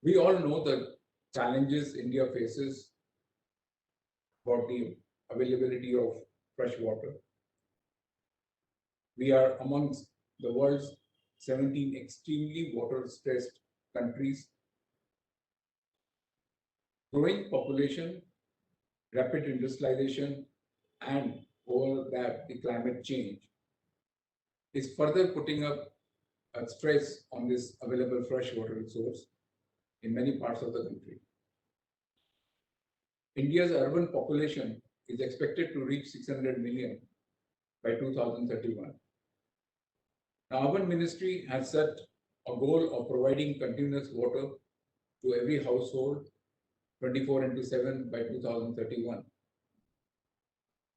We all know the challenges India faces about the availability of fresh water. We are amongst the world's 17 extremely water-stressed countries. Growing population, rapid industrialization, and over that the climate change is further putting up a stress on this available fresh water resource in many parts of the country. India's urban population is expected to reach 600 million by 2031. Now, Urban Ministry has set a goal of providing continuous water to every household 24/7 by 2031.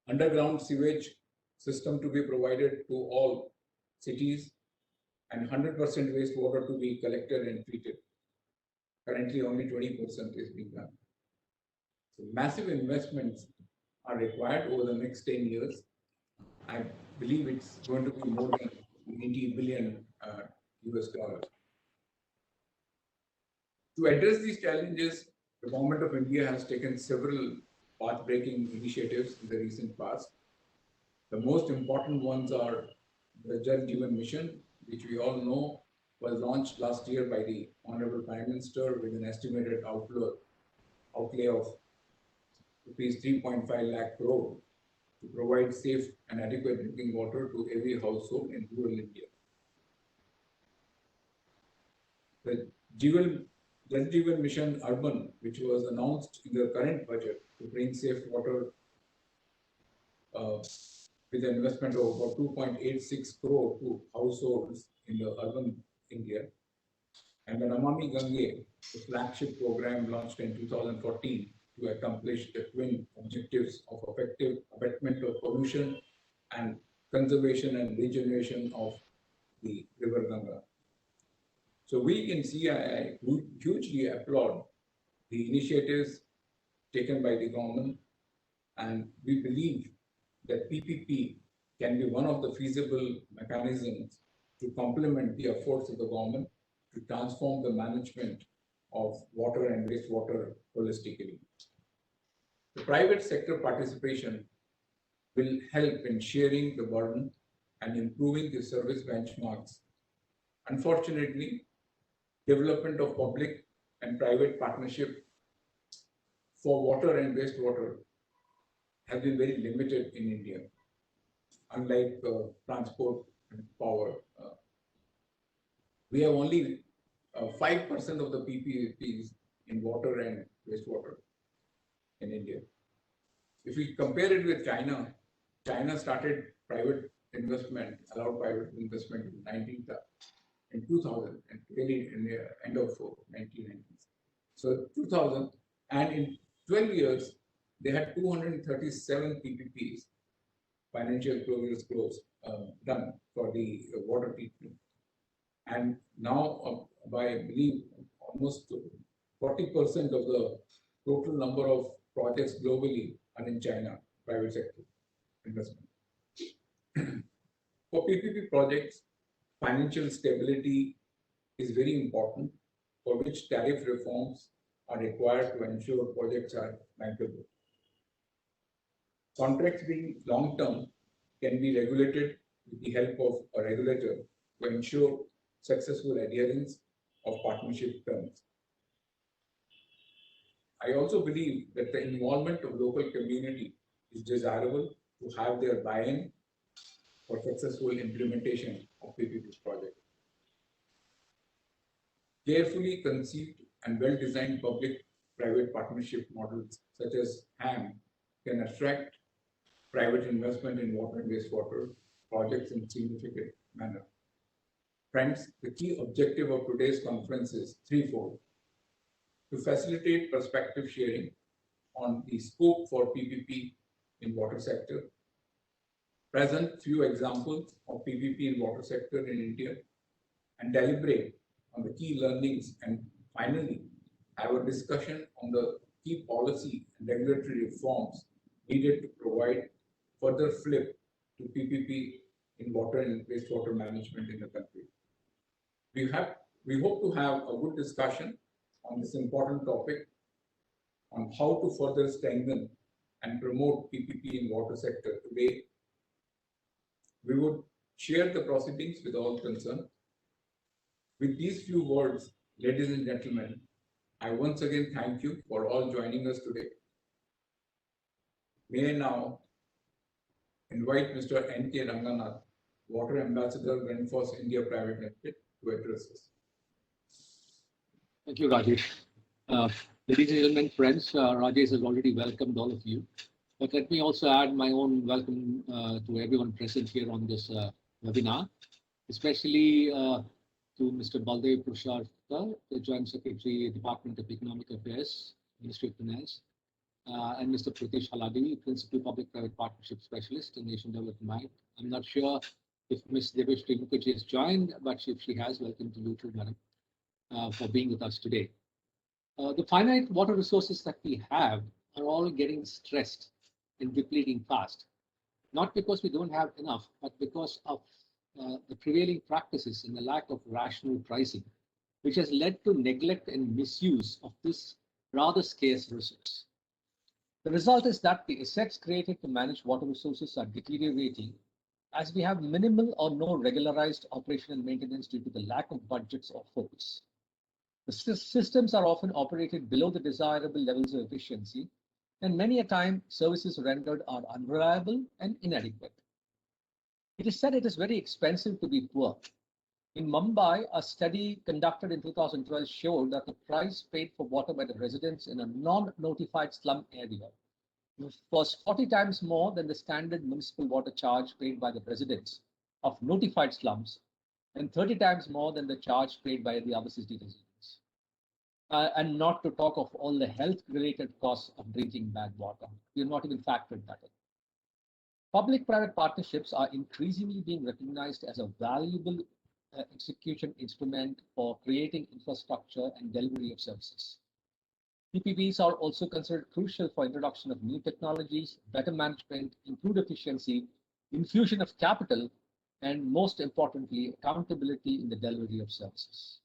Underground sewage system to be provided to all cities and 100% wastewater to be collected and treated. Currently, only 20% is being done. So massive investments are required over the next 10 years. I believe it's going to be more than 80 billion US dollars. To address these challenges, the Government of India has taken several path-breaking initiatives in the recent past. The most important ones are the Jal Jeevan Mission, which we all know was launched last year by the Honorable Prime Minister with an estimated outlay of rupees 3.5 lakh crore to provide safe and adequate drinking water to every household in rural India. The Jal Jeevan Mission Urban, which was announced in the current budget to bring safe water with an investment of about 2.86 crore to households in the urban India. And the Namami Gange, the flagship program launched in 2014 to accomplish the twin objectives of effective abatement of pollution and conservation and regeneration of the river Ganga. So we in CII hugely applaud the initiatives taken by the government, and we believe that PPP can be one of the feasible mechanisms to complement the efforts of the government to transform the management of water and wastewater holistically. The private sector participation will help in sharing the burden and improving the service benchmarks. Unfortunately, development of public and private partnership for water and wastewater has been very limited in India, unlike transport and power. We have only 5% of the PPPs in water and wastewater in India. If we compare it with China, China started private investment, allowed private investment in 2000, and really in the end of 1990s. So 2000, and in 12 years, they had 237 PPPs, financial closures done for the water treatment. And now, by I believe almost 40% of the total number of projects globally are in China, private sector investment. For PPP projects, financial stability is very important, for which tariff reforms are required to ensure projects are bankable. Contracts being long-term can be regulated with the help of a regulator to ensure successful adherence of partnership terms. I also believe that the involvement of local community is desirable to have their buy-in for successful implementation of PPP projects. Carefully conceived and well-designed public-private partnership models such as HAM can attract private investment in water and wastewater projects in a significant manner. Friends, the key objective of today's conference is threefold: to facilitate perspective sharing on the scope for PPP in water sector, present few examples of PPP in water sector in India, and deliberate on the key learnings, and finally have a discussion on the key policy and regulatory reforms needed to provide further flip to PPP in water and wastewater management in the country. We hope to have a good discussion on this important topic on how to further strengthen and promote PPP in water sector. Today, we would share the proceedings with all concerned. With these few words, ladies and gentlemen, I once again thank you for all joining us today. May I now invite Mr. N.K. Ranganath, Water Ambassador, Renforce India Private Limited, to address us. Thank you, Rajesh. Ladies and gentlemen, friends, Rajesh has already welcomed all of you. But let me also add my own welcome to everyone present here on this webinar, especially to Mr. Baldev Prashad, the Joint Secretary, Department of Economic Affairs, Ministry of Finance, and Mr. Pratish Haladi, Principal Public-Private Partnership Specialist in Asian Development Bank. I'm not sure if Ms. Deveshri Mukherjee has joined, but if she has, welcome to you too, madam, for being with us today. The finite water resources that we have are all getting stressed and depleting fast, not because we don't have enough, but because of the prevailing practices and the lack of rational pricing, which has led to neglect and misuse of this rather scarce resource. The result is that the assets created to manage water resources are deteriorating as we have minimal or no regularized operation and maintenance due to the lack of budgets or focus. The systems are often operated below the desirable levels of efficiency, and many a time services rendered are unreliable and inadequate. It is said it is very expensive to be poor. In Mumbai, a study conducted in 2012 showed that the price paid for water by the residents in a non-notified slum area was 40 times more than the standard municipal water charge paid by the residents of notified slums and 30 times more than the charge paid by the other city residents. And not to talk of all the health-related costs of drinking bad water. We have not even factored that in. Public-private partnerships are increasingly being recognized as a valuable execution instrument for creating infrastructure and delivery of services. PPPs are also considered crucial for introduction of new technologies, better management, improved efficiency, infusion of capital, and most importantly, accountability in the delivery of services.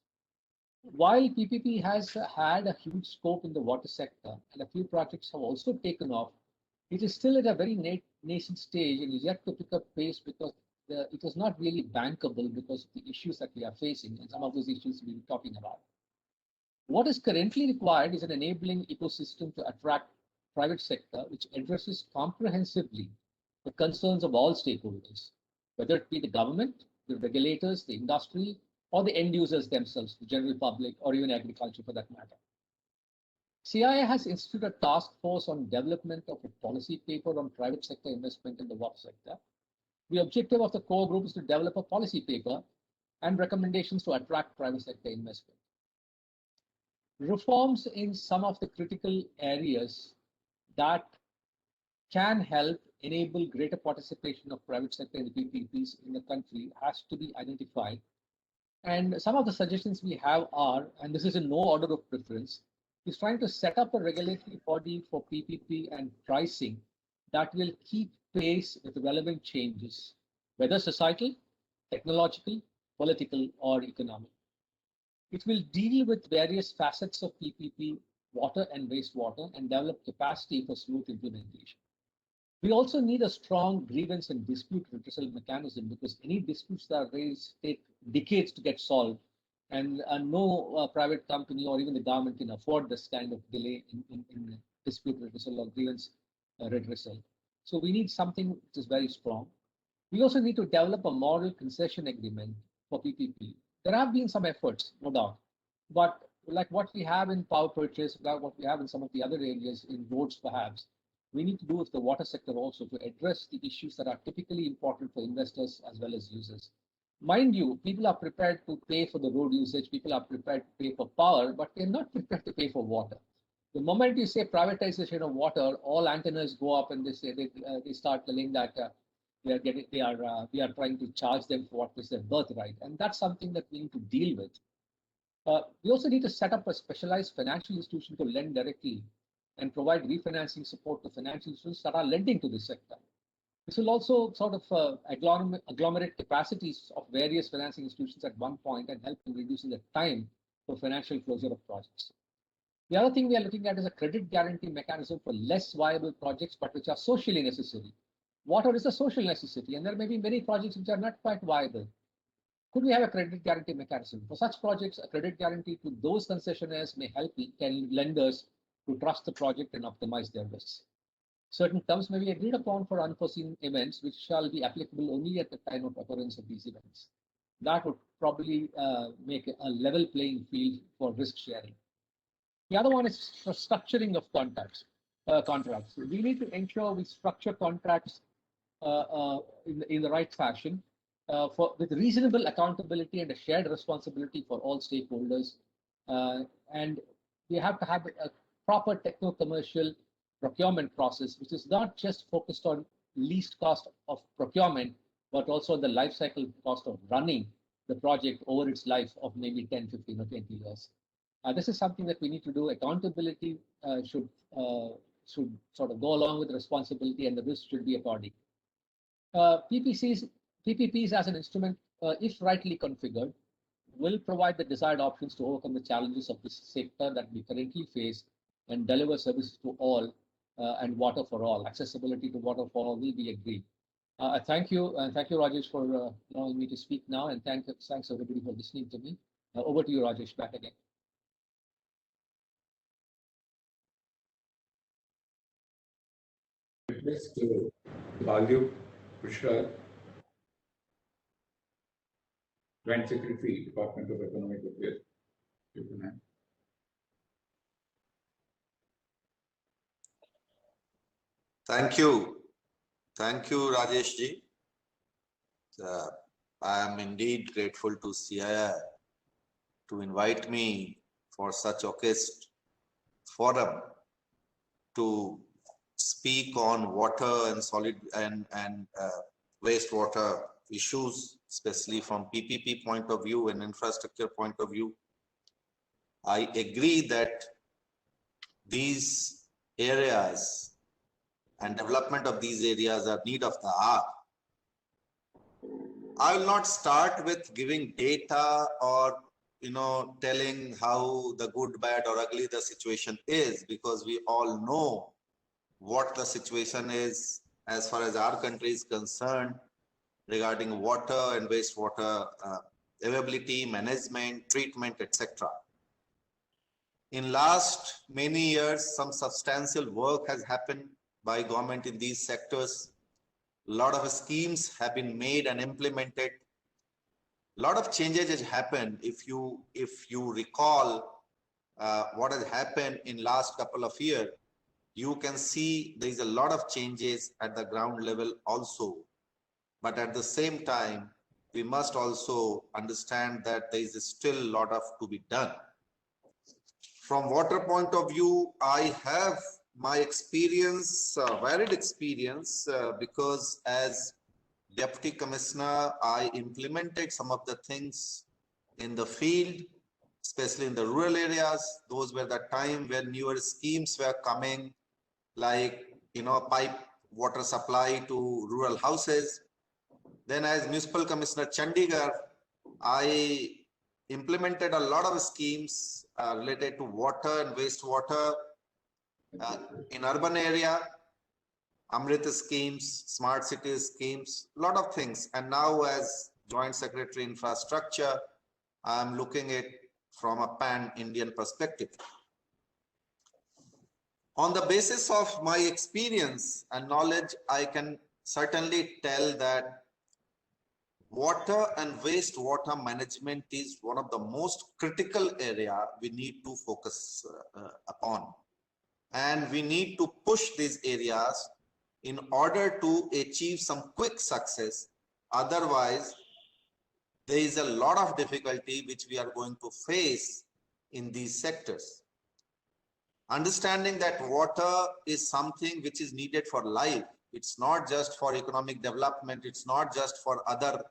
While PPP has had a huge scope in the water sector and a few projects have also taken off, it is still at a very nascent stage and is yet to pick up pace because it is not really bankable because of the issues that we are facing, and some of those issues we'll be talking about. What is currently required is an enabling ecosystem to attract private sector, which addresses comprehensively the concerns of all stakeholders, whether it be the government, the regulators, the industry, or the end users themselves, the general public, or even agriculture for that matter. CII has instituted a task force on development of a policy paper on private sector investment in the water sector. The objective of the core group is to develop a policy paper and recommendations to attract private sector investment. Reforms in some of the critical areas that can help enable greater participation of private sector in the PPPs in the country has to be identified. And some of the suggestions we have are, and this is in no order of preference, is trying to set up a regulatory body for PPP and pricing that will keep pace with relevant changes, whether societal, technological, political, or economic. It will deal with various facets of PPP, water and wastewater, and develop capacity for smooth implementation. We also need a strong grievance and dispute redressal mechanism because any disputes that are raised take decades to get solved, and no private company or even the government can afford this kind of delay in dispute redressal or grievance redressal. So we need something which is very strong. We also need to develop a model concession agreement for PPP. There have been some efforts, no doubt, but like what we have in power purchase, like what we have in some of the other areas in roads perhaps, we need to do with the water sector also to address the issues that are typically important for investors as well as users. Mind you, people are prepared to pay for the road usage, people are prepared to pay for power, but they're not prepared to pay for water. The moment you say privatization of water, all antennas go up and they say they start telling that we are trying to charge them for what is their birthright, and that's something that we need to deal with. We also need to set up a specialized financial institution to lend directly and provide refinancing support to financial institutions that are lending to this sector. This will also sort of agglomerate capacities of various financing institutions at one point and help in reducing the time for financial closure of projects. The other thing we are looking at is a credit guarantee mechanism for less viable projects, but which are socially necessary. Water is a social necessity, and there may be many projects which are not quite viable. Could we have a credit guarantee mechanism? For such projects, a credit guarantee to those concessionaires may help lenders to trust the project and optimize their risks. Certain terms may be agreed upon for unforeseen events, which shall be applicable only at the time of occurrence of these events. That would probably make a level playing field for risk sharing. The other one is for structuring of contracts. We need to ensure we structure contracts in the right fashion with reasonable accountability and a shared responsibility for all stakeholders. And we have to have a proper techno-commercial procurement process, which is not just focused on least cost of procurement, but also the life cycle cost of running the project over its life of maybe 10, 15, or 20 years. This is something that we need to do. Accountability should sort of go along with responsibility, and the risk should be according. PPPs as an instrument, if rightly configured, will provide the desired options to overcome the challenges of this sector that we currently face and deliver services to all and water for all. Accessibility to water for all will be agreed. Thank you, and thank you, Rajesh, for allowing me to speak now, and thanks everybody for listening to me. Over to you, Rajesh, back again. Request Baldev Krishna, Joint Secretary, Department of Economic Affairs. Thank you. Thank you, Rajesh ji. I am indeed grateful to CII to invite me for such august forum to speak on water and solid and wastewater issues, especially from PPP point of view and infrastructure point of view. I agree that these areas and development of these areas are need of the hour. I will not start with giving data or telling how the good, bad, or ugly the situation is, because we all know what the situation is as far as our country is concerned regarding water and wastewater availability, management, treatment, etc. In last many years, some substantial work has happened by government in these sectors. A lot of schemes have been made and implemented. A lot of changes has happened. If you recall what has happened in last couple of years, you can see there is a lot of changes at the ground level also. But at the same time, we must also understand that there is still a lot of to be done. From water point of view, I have my experience, varied experience, because as Deputy Commissioner, I implemented some of the things in the field, especially in the rural areas. Those were the time when newer schemes were coming, like pipe water supply to rural houses. Then as Municipal Commissioner Chandigarh, I implemented a lot of schemes related to water and wastewater in urban area, Amrit schemes, smart cities schemes, a lot of things. And now as Joint Secretary Infrastructure, I'm looking at from a pan-Indian perspective. On the basis of my experience and knowledge, I can certainly tell that water and wastewater management is one of the most critical area we need to focus upon. And we need to push these areas in order to achieve some quick success. Otherwise, there is a lot of difficulty which we are going to face in these sectors. Understanding that water is something which is needed for life. It's not just for economic development. It's not just for other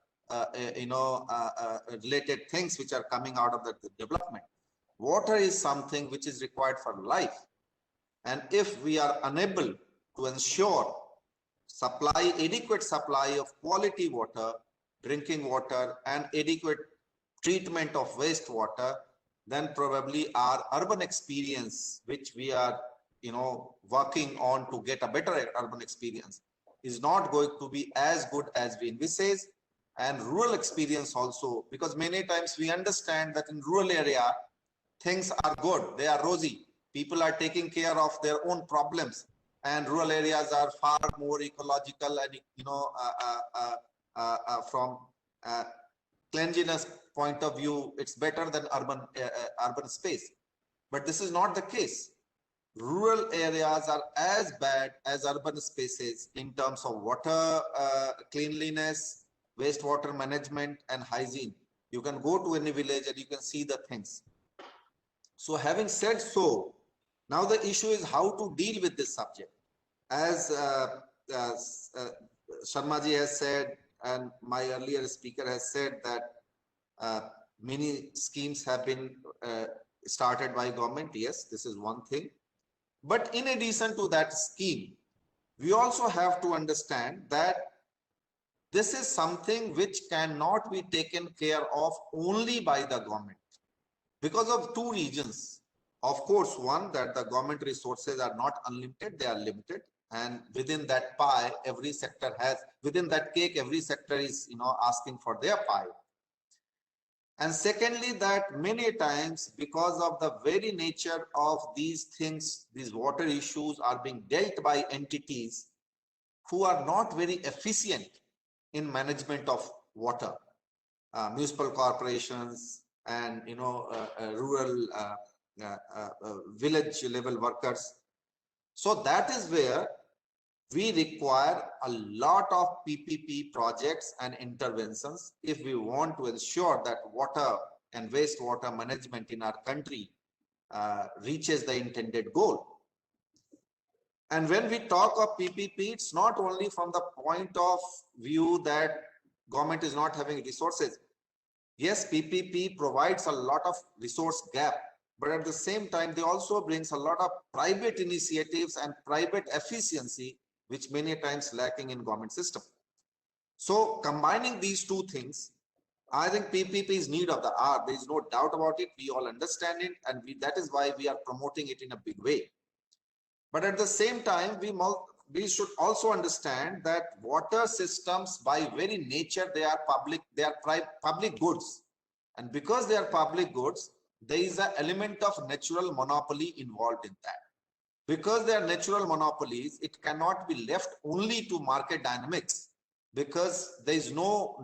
related things which are coming out of the development. Water is something which is required for life. And if we are unable to ensure adequate supply of quality water, drinking water, and adequate treatment of wastewater, then probably our urban experience, which we are, working on to get a better urban experience, is not going to be as good as we envisage. And rural experience also, because many times we understand that in rural area, things are good, they are rosy. People are taking care of their own problems, and rural areas are far more ecological and, from cleanliness point of view, it's better than urban space. But this is not the case. Rural areas are as bad as urban spaces in terms of water cleanliness, wastewater management, and hygiene. You can go to any village and you can see the things. So having said so, now the issue is how to deal with this subject. As Sharmaji has said, and my earlier speaker has said, that many schemes have been started by government. Yes, this is one thing. But in addition to that scheme, we also have to understand that this is something which cannot be taken care of only by the government, because of two reasons. Of course, one, that the government resources are not unlimited, they are limited. And within that pie, every sector has, within that cake, every sector is, asking for their pie. And secondly, that many times, because of the very nature of these things, these water issues are being dealt by entities who are not very efficient in management of water, municipal corporations and, rural village level workers. So that is where we require a lot of PPP projects and interventions if we want to ensure that water and wastewater management in our country reaches the intended goal. And when we talk of PPP, it's not only from the point of view that government is not having resources. Yes, PPP provides a lot of resource gap, but at the same time, they also brings a lot of private initiatives and private efficiency, which many times lacking in government system. So combining these two things, I think PPP is need of the hour. There is no doubt about it. We all understand it, and that is why we are promoting it in a big way. But at the same time, we should also understand that water systems, by very nature, they are public goods, and because they are public goods, there is an element of natural monopoly involved in that. Because they are natural monopolies, it cannot be left only to market dynamics, because there is no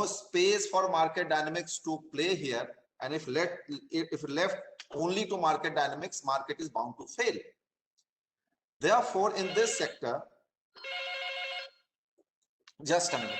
space for market dynamics to play here. And if left only to market dynamics, market is bound to fail. Therefore, in this sector, just a minute.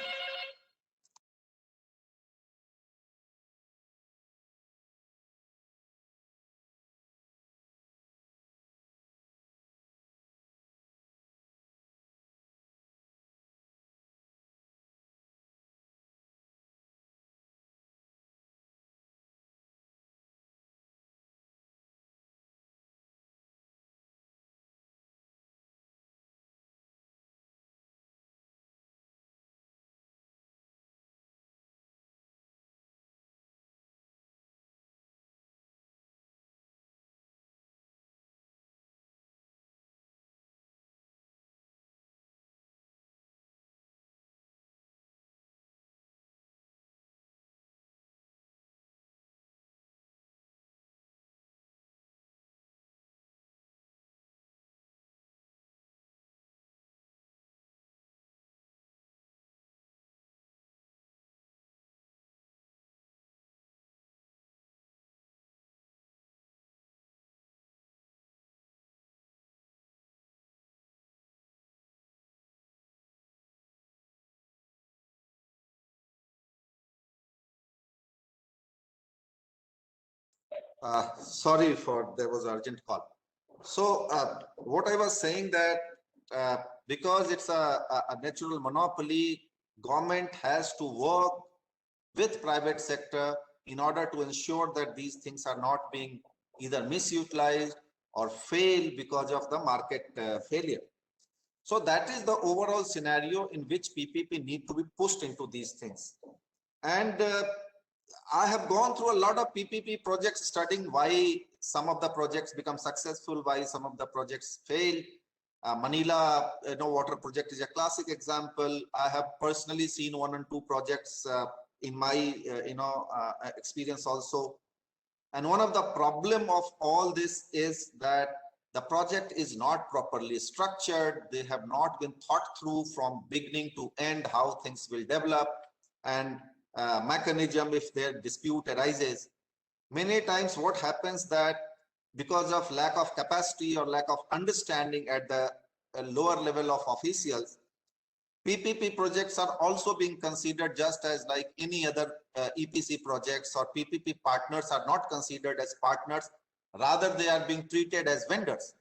Sorry for, there was urgent call. So what I was saying that because it's a natural monopoly, government has to work with private sector in order to ensure that these things are not being either misutilized or fail because of the market failure. So that is the overall scenario in which PPP need to be pushed into these things. And I have gone through a lot of PPP projects, studying why some of the projects become successful, why some of the projects fail. Manila, water project is a classic example. I have personally seen 1 and 2 projects in my, experience also. And one of the problem of all this is that the project is not properly structured. They have not been thought through from beginning to end how things will develop, and mechanism if their dispute arises. Many times what happens that because of lack of capacity or lack of understanding at the lower level of officials, PPP projects are also being considered just as like any other EPC projects, or PPP partners are not considered as partners, rather they are being treated as vendors.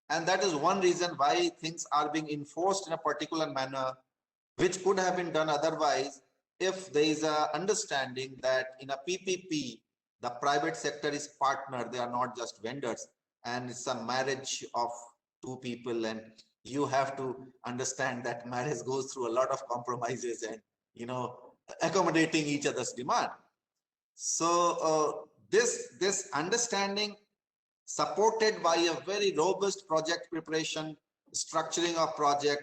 And that is one reason why things are being enforced in a particular manner, which could have been done otherwise if there is a understanding that in a PPP, the private sector is partner, they are not just vendors, and it's a marriage of two people, and you have to understand that marriage goes through a lot of compromises and accommodating each other's demand. So this understanding, supported by a very robust project preparation, structuring of project,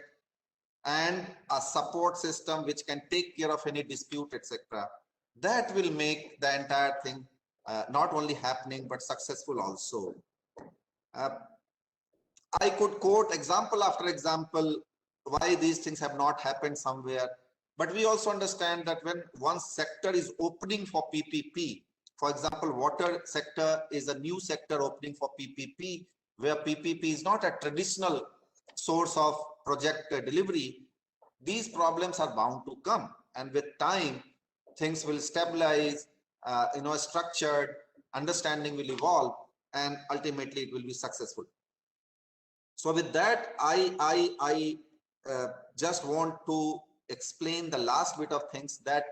and a support system which can take care of any dispute, etc., that will make the entire thing not only happening but successful also. I could quote example after example why these things have not happened somewhere, but we also understand that when one sector is opening for PPP, for example, water sector is a new sector opening for PPP, where PPP is not a traditional source of project delivery, these problems are bound to come, and with time things will stabilize, structured understanding will evolve, and ultimately it will be successful. So with that, I just want to explain the last bit of things, that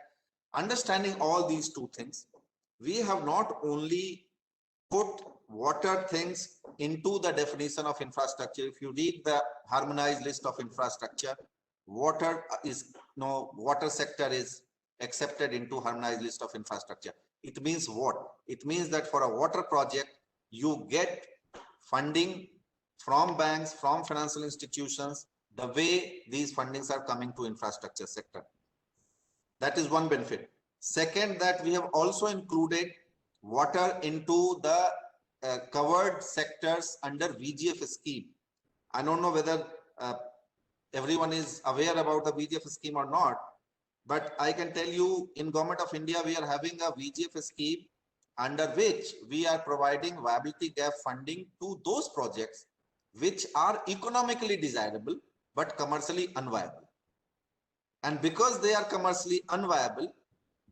understanding all these two things, we have not only put water things into the definition of infrastructure. If you read the harmonized list of infrastructure, water sector is accepted into harmonized list of infrastructure. It means what? It means that for a water project, you get funding from banks, from financial institutions, the way these fundings are coming to infrastructure sector. That is one benefit. Second, that we have also included water into the covered sectors under VGF scheme. I don't know whether everyone is aware about the VGF scheme or not, but I can tell you in Government of India, we are having a VGF scheme under which we are providing viability gap funding to those projects which are economically desirable but commercially unviable. And because they are commercially unviable,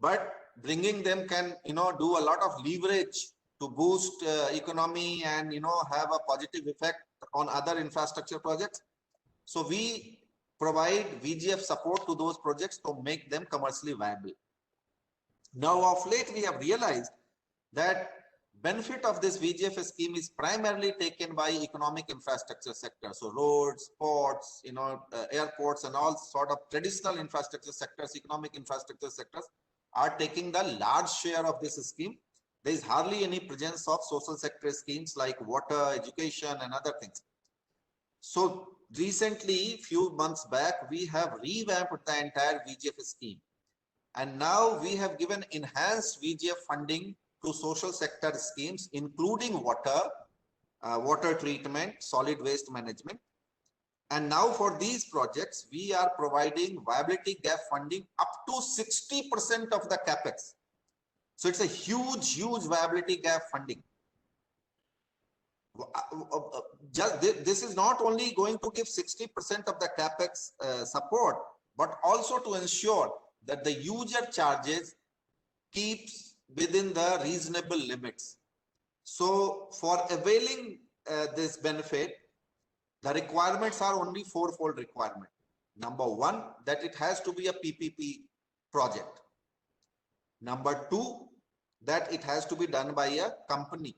but bringing them can do a lot of leverage to boost economy and have a positive effect on other infrastructure projects. So we provide VGF support to those projects to make them commercially viable. Now of late we have realized that benefit of this VGF scheme is primarily taken by economic infrastructure sector. So roads, ports, airports, and all sort of traditional infrastructure sectors, economic infrastructure sectors are taking the large share of this scheme. There is hardly any presence of social sector schemes like water, education, and other things. So recently, few months back, we have revamped the entire VGF scheme. And now we have given enhanced VGF funding to social sector schemes, including water, water treatment, solid waste management. And now for these projects, we are providing viability gap funding up to 60% of the capex. So it's a huge viability gap funding. This is not only going to give 60% of the capex support, but also to ensure that the user charges keeps within the reasonable limits. So for availing this benefit, the requirements are only fourfold requirement. Number one, that it has to be a PPP project. Number two, that it has to be done by a company.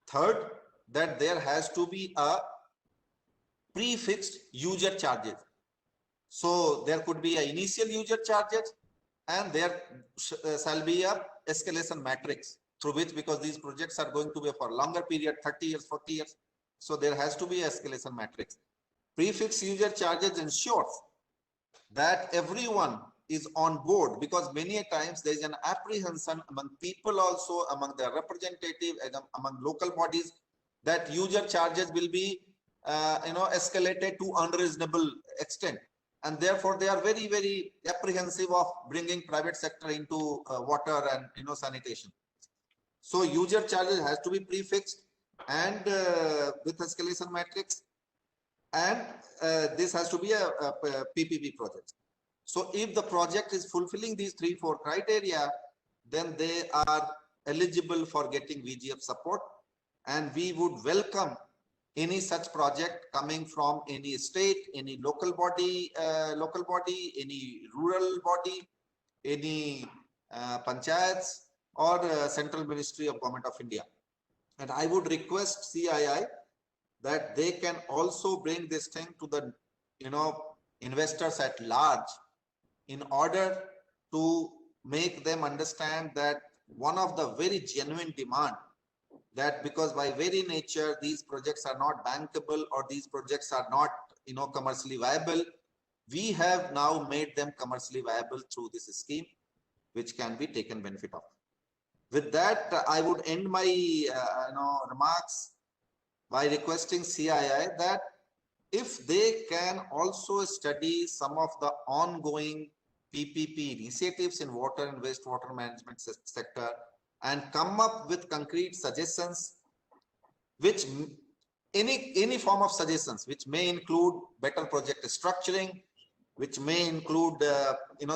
Third, that there has to be a prefixed user charges. So there could be an initial user charges, and there shall be a escalation matrix through which, because these projects are going to be for longer period, 30 years, 40 years. So there has to be escalation matrix. Prefix user charges ensures that everyone is on board, because many a times there is an apprehension among people also, among their representative, among local bodies, that user charges will be escalated to unreasonable extent, and therefore they are very, very apprehensive of bringing private sector into water and sanitation. So user charges has to be prefixed and with escalation matrix, and this has to be a PPP project. So if the project is fulfilling these 3-4 criteria, then they are eligible for getting VGF support, and we would welcome any such project coming from any state, any local body, any rural body, any panchayats, or Central Ministry of Government of India. And I would request CII that they can also bring this thing to the investors at large, in order to make them understand that one of the very genuine demand, that because by very nature these projects are not bankable or these projects are not commercially viable, we have now made them commercially viable through this scheme, which can be taken benefit of. With that, I would end my remarks by requesting CII that if they can also study some of the ongoing PPP initiatives in water and wastewater management sector and come up with concrete suggestions, which any form of suggestions, which may include better project structuring, which may include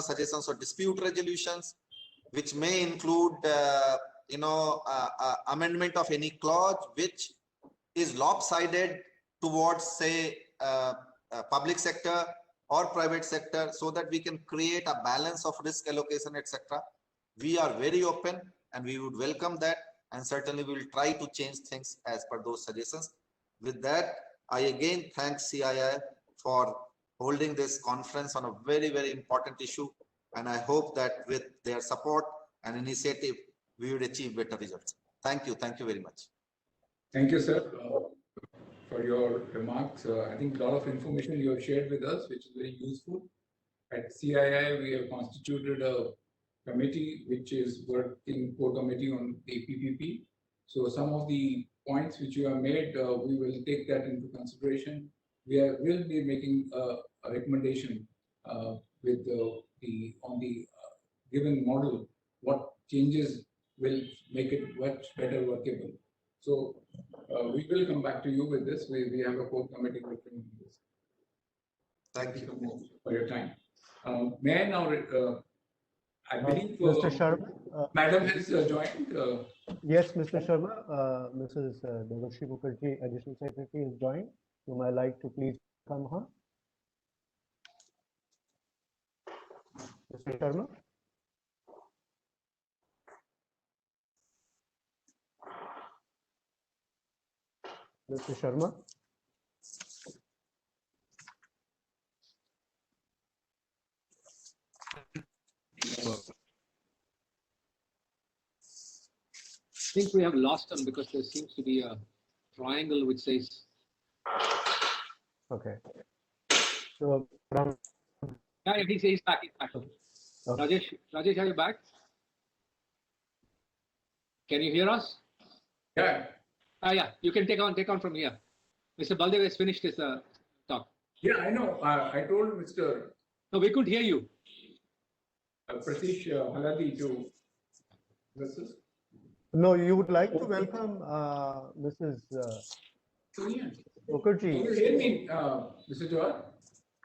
suggestions for dispute resolutions, which may include amendment of any clause which is lopsided towards, say, public sector or private sector, so that we can create a balance of risk allocation, etc. We are very open and we would welcome that, and certainly we will try to change things as per those suggestions. With that, I again thank CII for holding this conference on a very, very important issue, and I hope that with their support and initiative, we would achieve better results. Thank you very much. Thank you, sir, for your remarks. I think a lot of information you have shared with us, which is very useful. At CII, we have constituted a committee which is working core committee on the PPP. So some of the points which you have made, we will take that into consideration. Will be making a recommendation with on the given model, what changes will make it much better workable. So we will come back to you with this. We have a core committee working on this. Thank you so much for your time. May I now, I believe Mr. Sharma, Madam has joined. Yes, Mr. Sharma, Mrs. Devashri Mukherjee, Additional Secretary, is joined, whom I like to please come her. Mr. Sharma. Mr. Sharma. I think we have lost them because there seems to be a triangle which says. Okay. So, Yeah, he's back. He's back. Okay. Rajesh, are you back? Can you hear us? Yeah. Yeah, you can take on from here. Mr. Baldev has finished his talk. Yeah, I know. I told Mr. No, we couldn't hear you. Pratish Haladi to listen. No, you would like to welcome Mrs. Mukherjee. Can you hear me, Mr. Jawad?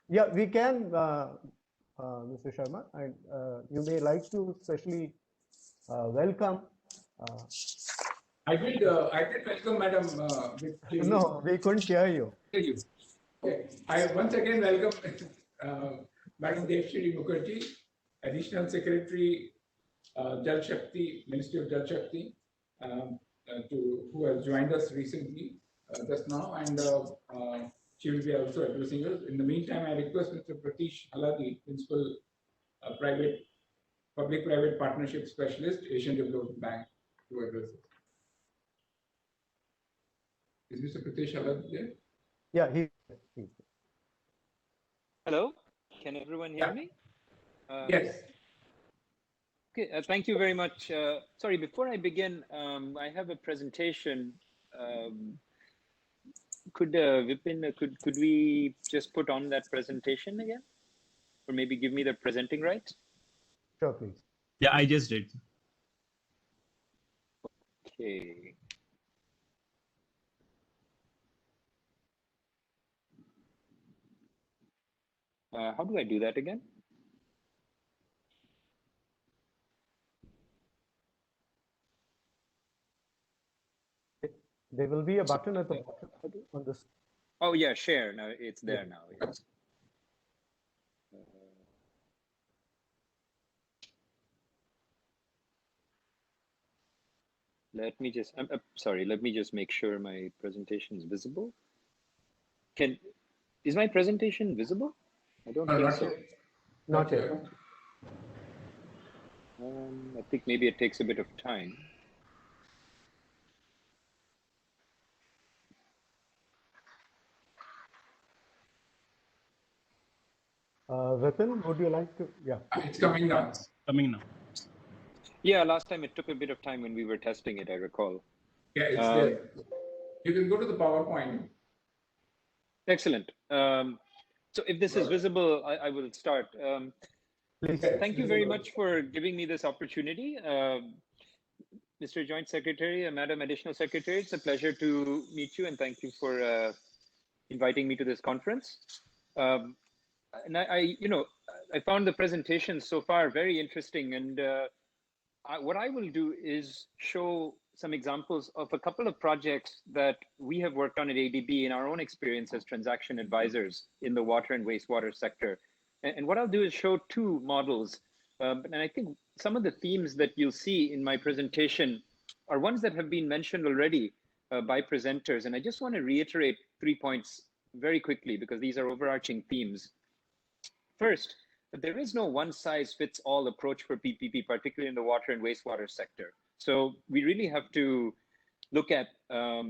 Yeah, we can, Mr. Sharma, and you may like to especially welcome. I did welcome Madam. No, we couldn't hear you. Okay. I once again welcome Madam Devashri Mukherjee, Additional Secretary, Jal Shakti, Ministry of Jal Shakti, who has joined us recently just now, and she will be also addressing us. In the meantime, I request Mr. Pratish Haladi, Principal Private public-private partnership specialist, Asian Development Bank, to address it. Is Mr. Pritesh Alad there? Yeah, he's Hello, can everyone hear Yeah. me? Yes. Okay, thank you very much. Sorry, before I begin, I have a presentation. Vipin, could we just put on that presentation again? Or maybe give me the presenting rights? sure, please. Yeah, I just did. Okay. How do I do that again? There will be a button at the bottom on this. Oh yeah, share. Now it's there now. Yes. Let me just, I'm sorry, let me just make sure my presentation is visible. Is my presentation visible? I don't think Not so. yet. Not yet. I think maybe it takes a bit of time. Vipin, would you like to? Yeah. It's coming now. Coming now. Yeah, last time it took a bit of time when we were testing it, I recall. Yeah, it's there. You can go to the PowerPoint. Excellent. So if this is visible, I will start. Please. Thank you very much for giving me this opportunity. Mr. Joint Secretary and Madam Additional Secretary, it's a pleasure to meet you and thank you for inviting me to this conference. And I found the presentation so far very interesting, and what I will do is show some examples of a couple of projects that we have worked on at ADB in our own experience as transaction advisors in the water and wastewater sector. And what I'll do is show two models. And I think some of the themes that you'll see in my presentation are ones that have been mentioned already by presenters. And I just want to reiterate 3 points very quickly because these are overarching themes. First, there is no one-size-fits-all approach for PPP, particularly in the water and wastewater sector. So we really have to look at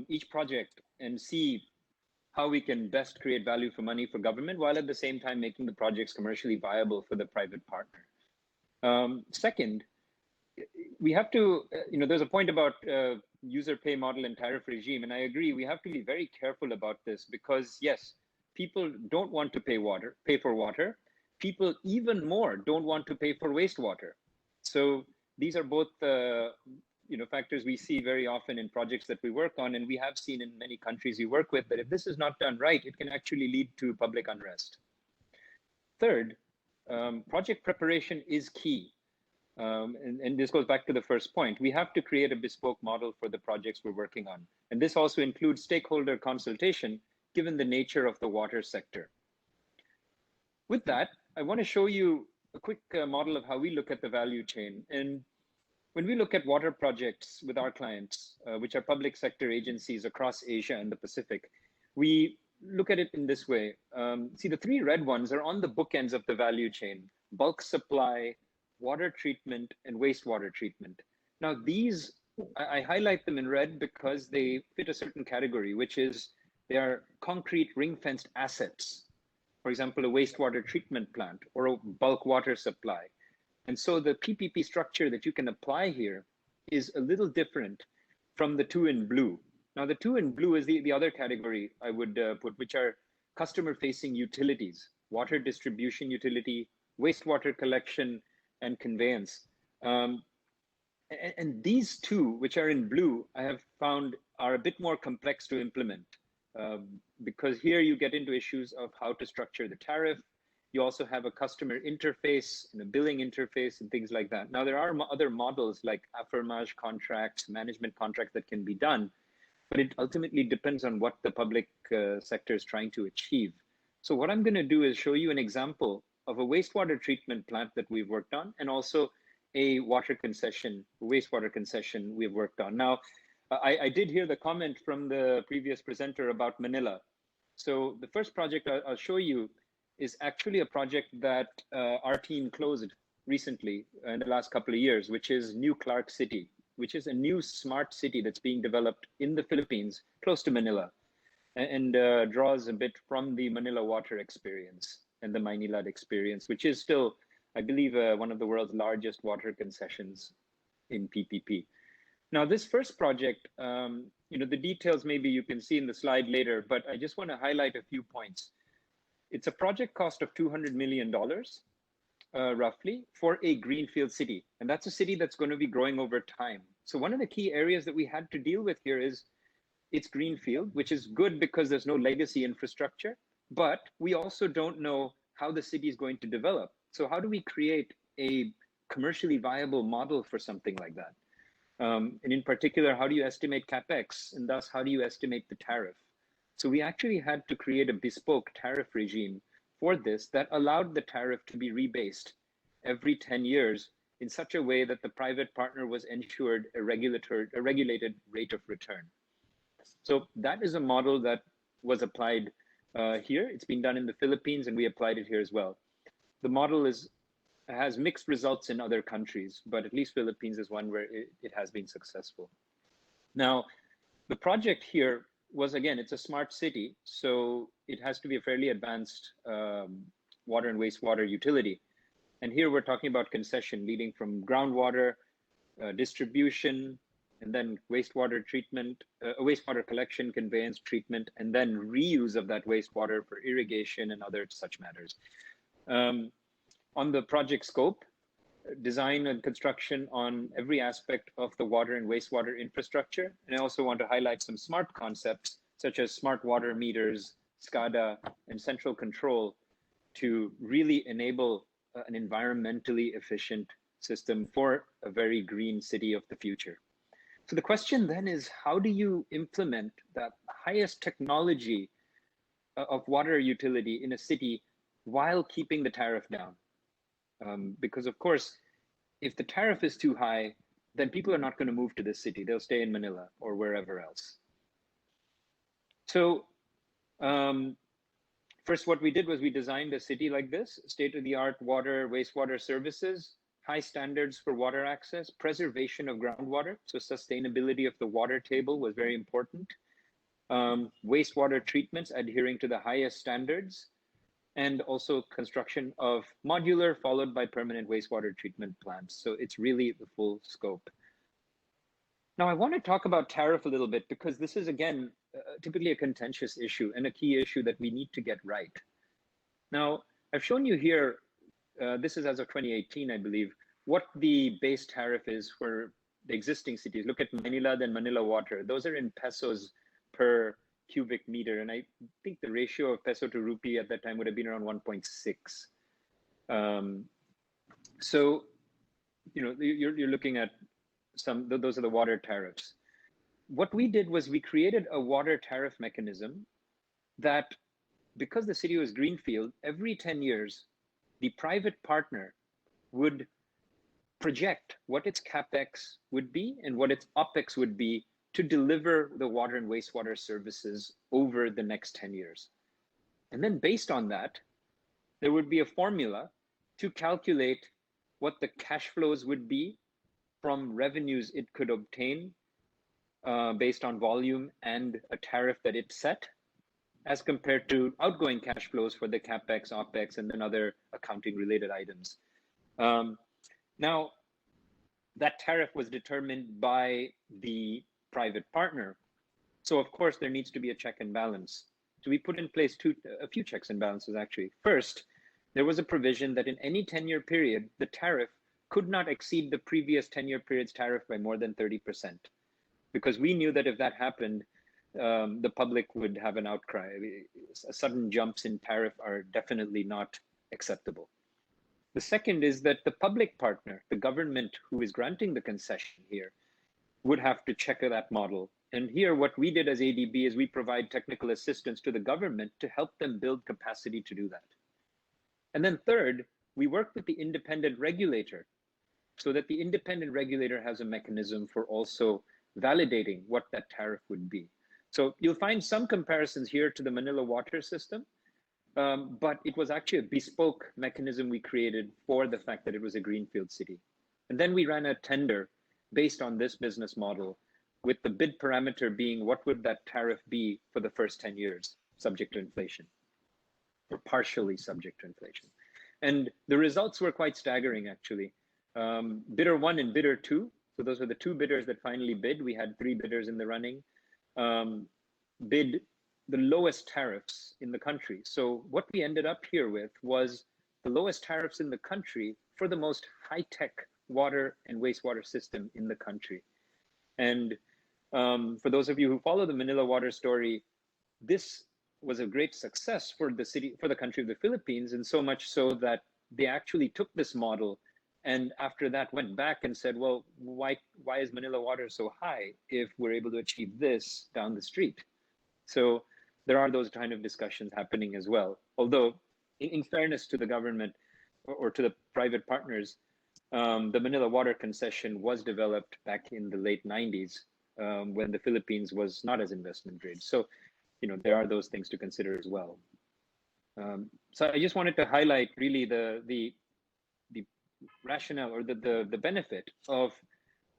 each project and see how we can best create value for money for government, while at the same time making the projects commercially viable for the private partner. Second, we have to, there's a point about user pay model and tariff regime, and I agree, we have to be very careful about this because yes, people don't want to pay for water. People even more don't want to pay for wastewater. So these are both factors we see very often in projects that we work on, and we have seen in many countries we work with, that if this is not done right, it can actually lead to public unrest. Third, project preparation is key. And this goes back to the first point. We have to create a bespoke model for the projects we're working on. And this also includes stakeholder consultation, given the nature of the water sector. With that, I want to show you a quick model of how we look at the value chain. And when we look at water projects with our clients, which are public sector agencies across Asia and the Pacific, we look at it in this way. See, the three red ones are on the bookends of the value chain: bulk supply, water treatment, and wastewater treatment. Now, these, I highlight them in red because they fit a certain category, which is they are concrete ring-fenced assets. For example, a wastewater treatment plant or a bulk water supply. And so the PPP structure that you can apply here is a little different from the two in blue. Now, the two in blue is the other category I would put, which are customer-facing utilities, water distribution utility, wastewater collection, and conveyance. And these two, which are in blue, I have found are a bit more complex to implement. Because here you get into issues of how to structure the tariff. You also have a customer interface and a billing interface and things like that. Now, there are other models like affirmage contracts, management contracts that can be done, but it ultimately depends on what the public sector is trying to achieve. So what I'm going to do is show you an example of a wastewater treatment plant that we've worked on, and also a water concession, wastewater concession we've worked on. Now, I did hear the comment from the previous presenter about Manila. So the first project I'll show you is actually a project that our team closed recently in the last couple of years, which is New Clark City, which is a new smart city that's being developed in the Philippines, close to Manila, and draws a bit from the Manila water experience and the Maynilad experience, which is still, I believe, one of the world's largest water concessions in PPP. Now, this first project, the details maybe you can see in the slide later, but I just want to highlight a few points. It's a project cost of $200 million, roughly, for a greenfield city. And that's a city that's going to be growing over time. So one of the key areas that we had to deal with here is it's greenfield, which is good because there's no legacy infrastructure, but we also don't know how the city is going to develop. So how do we create a commercially viable model for something like that? And in particular, how do you estimate CapEx? And thus, how do you estimate the tariff? So we actually had to create a bespoke tariff regime for this that allowed the tariff to be rebased every 10 years in such a way that the private partner was ensured a regulated rate of return. So that is a model that was applied here. It's been done in the Philippines, and we applied it here as well. The model has mixed results in other countries, but at least Philippines is one where it has been successful. Now, the project here was, again, it's a smart city, so it has to be a fairly advanced water and wastewater utility. And here we're talking about concession leading from groundwater, distribution, and then wastewater treatment, wastewater collection, conveyance, treatment, and then reuse of that wastewater for irrigation and other such matters. On the project scope, design and construction on every aspect of the water and wastewater infrastructure. And I also want to highlight some smart concepts such as smart water meters, SCADA, and central control to really enable an environmentally efficient system for a very green city of the future. So the question then is, how do you implement that highest technology of water utility in a city while keeping the tariff down? Because of course, if the tariff is too high, then people are not going to move to this city. They'll stay in Manila or wherever else. So first, what we did was we designed a city like this, state-of-the-art water, wastewater services, high standards for water access, preservation of groundwater. So sustainability of the water table was very important. Wastewater treatments adhering to the highest standards, and also construction of modular followed by permanent wastewater treatment plants. So it's really the full scope. Now, I want to talk about tariff a little bit because this is, again, typically a contentious issue and a key issue that we need to get right. Now, I've shown you here, this is as of 2018, I believe, what the base tariff is for the existing cities. Look at Manila and Manila Water. Those are in pesos per cubic meter. And I think the ratio of peso to rupee at that time would have been around 1.6. So, you're looking at those are the water tariffs. What we did was we created a water tariff mechanism that, because the city was greenfield, every 10 years, the private partner would project what its CapEx would be and what its OpEx would be to deliver the water and wastewater services over the next 10 years. And then based on that, there would be a formula to calculate what the cash flows would be from revenues it could obtain based on volume and a tariff that it set, as compared to outgoing cash flows for the CapEx, OpEx, and then other accounting related items. Now, that tariff was determined by the private partner. So of course, there needs to be a check and balance. So we put in place a few checks and balances, actually. First, there was a provision that in any 10-year period, the tariff could not exceed the previous 10-year period's tariff by more than 30%. Because we knew that if that happened, the public would have an outcry. Sudden jumps in tariff are definitely not acceptable. The second is that the public partner, the government who is granting the concession here, would have to check that model. And here, what we did as ADB is we provide technical assistance to the government to help them build capacity to do that. And then third, we work with the independent regulator so that the independent regulator has a mechanism for also validating what that tariff would be. So you'll find some comparisons here to the Manila water system, but it was actually a bespoke mechanism we created for the fact that it was a greenfield city. And then we ran a tender based on this business model, with the bid parameter being what would that tariff be for the first 10 years, subject to inflation, or partially subject to inflation. And the results were quite staggering, actually. Bidder 1 and bidder 2, so those were the two bidders that finally bid. We had 3 bidders in the running, bid the lowest tariffs in the country. So what we ended up here with was the lowest tariffs in the country for the most high-tech water and wastewater system in the country. And for those of you who follow the Manila water story, this was a great success for the city, for the country of the Philippines, and so much so that they actually took this model and after that went back and said, well, why is Manila water so high if we're able to achieve this down the street? So there are those kind of discussions happening as well. Although in fairness to the government or to the private partners, the Manila water concession was developed back in the late 90s when the Philippines was not as investment grade. So, you know, there are those things to consider as well. So I just wanted to highlight really the rationale or the benefit of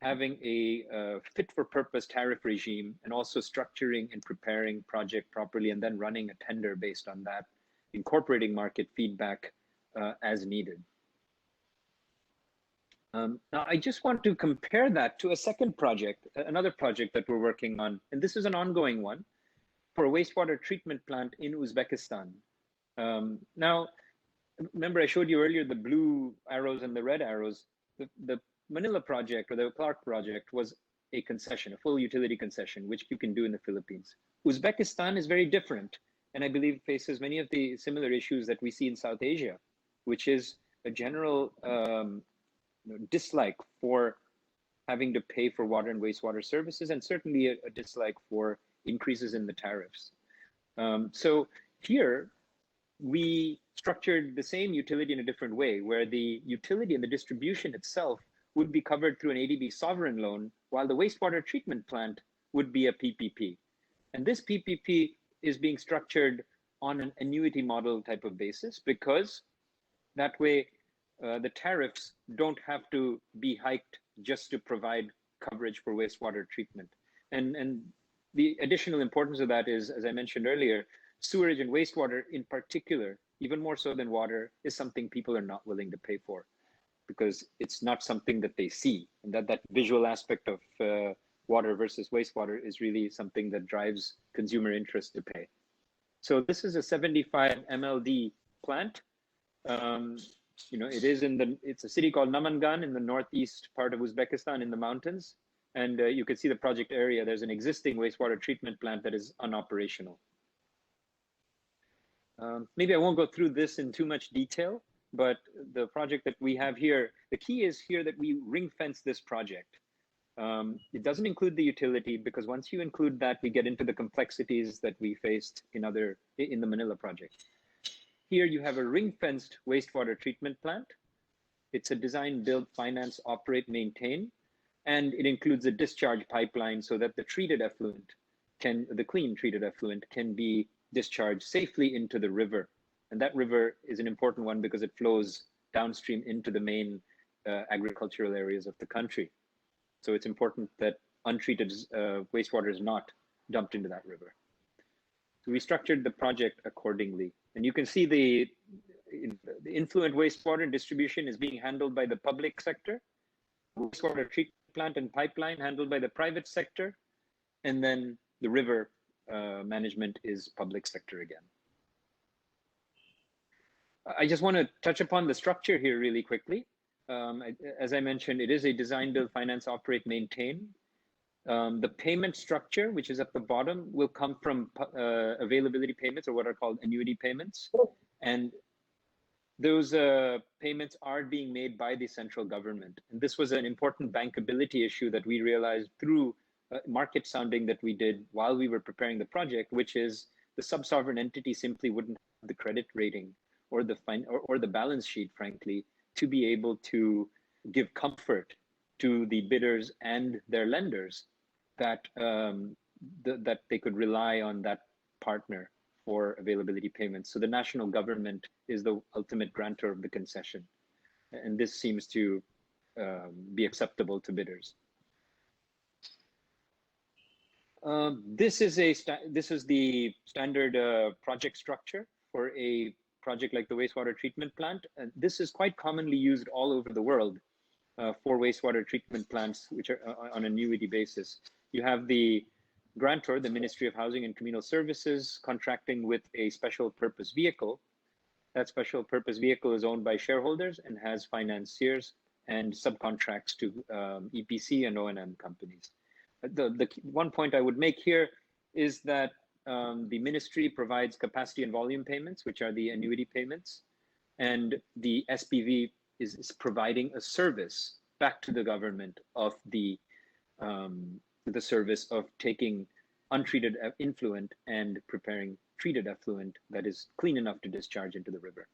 having a fit for purpose tariff regime, and also structuring and preparing project properly, and then running a tender based on that, incorporating market feedback as needed. Now, I just want to compare that to a second project, another project that we're working on, and this is an ongoing one for a wastewater treatment plant in Uzbekistan. Now, remember I showed you earlier the blue arrows and the red arrows. The Manila project, or the Clark project, was a concession, a full utility concession, which you can do in the Philippines. Uzbekistan is very different, and I believe faces many of the similar issues that we see in South Asia, which is a general dislike for having to pay for water and wastewater services, and certainly a dislike for increases in the tariffs. So here, we structured the same utility in a different way, where the utility and the distribution itself would be covered through an ADB sovereign loan, while the wastewater treatment plant would be a PPP. And this PPP is being structured on an annuity model type of basis, because that way the tariffs don't have to be hiked just to provide coverage for wastewater treatment. And the additional importance of that is, as I mentioned earlier, sewerage and wastewater in particular, even more so than water, is something people are not willing to pay for, because it's not something that they see. And that visual aspect of water versus wastewater is really something that drives consumer interest to pay. So this is a 75 MLD plant. You know, it's a city called Namangan in the northeast part of Uzbekistan in the mountains. And you can see the project area. There's an existing wastewater treatment plant that is unoperational. Maybe I won't go through this in too much detail, but the project that we have here, the key is here that we ring fence this project. It doesn't include the utility, because once you include that, we get into the complexities that we faced in the Manila project. Here you have a ring-fenced wastewater treatment plant. It's a design, build, finance, operate, maintain, and it includes a discharge pipeline so that the clean treated effluent can be discharged safely into the river. And that river is an important one because it flows downstream into the main agricultural areas of the country. So it's important that untreated wastewater is not dumped into that river. So we structured the project accordingly. And you can see the influent wastewater distribution is being handled by the public sector, wastewater treatment plant and pipeline handled by the private sector, and then the river management is public sector again. I just want to touch upon the structure here really quickly. As I mentioned, it is a design, build, finance, operate, maintain. The payment structure, which is at the bottom, will come from availability payments, or what are called annuity payments. And those payments are being made by the central government. And this was an important bankability issue that we realized through market sounding that we did while we were preparing the project, which is the sub-sovereign entity simply wouldn't have the credit rating or the balance sheet, frankly, to be able to give comfort to the bidders and their lenders that that they could rely on that partner for availability payments. So the national government is the ultimate grantor of the concession. And this seems to be acceptable to bidders. This is the standard project structure for a project like the wastewater treatment plant. And this is quite commonly used all over the world for wastewater treatment plants, which are on an annuity basis. You have the grantor, the Ministry of Housing and Communal Services, contracting with a special purpose vehicle. That special purpose vehicle is owned by shareholders and has financiers and subcontracts to EPC and O&M companies. The one point I would make here is that the ministry provides capacity and volume payments, which are the annuity payments, and the SPV is providing a service back to the government of the service of taking untreated influent and preparing treated effluent that is clean enough to discharge into the river.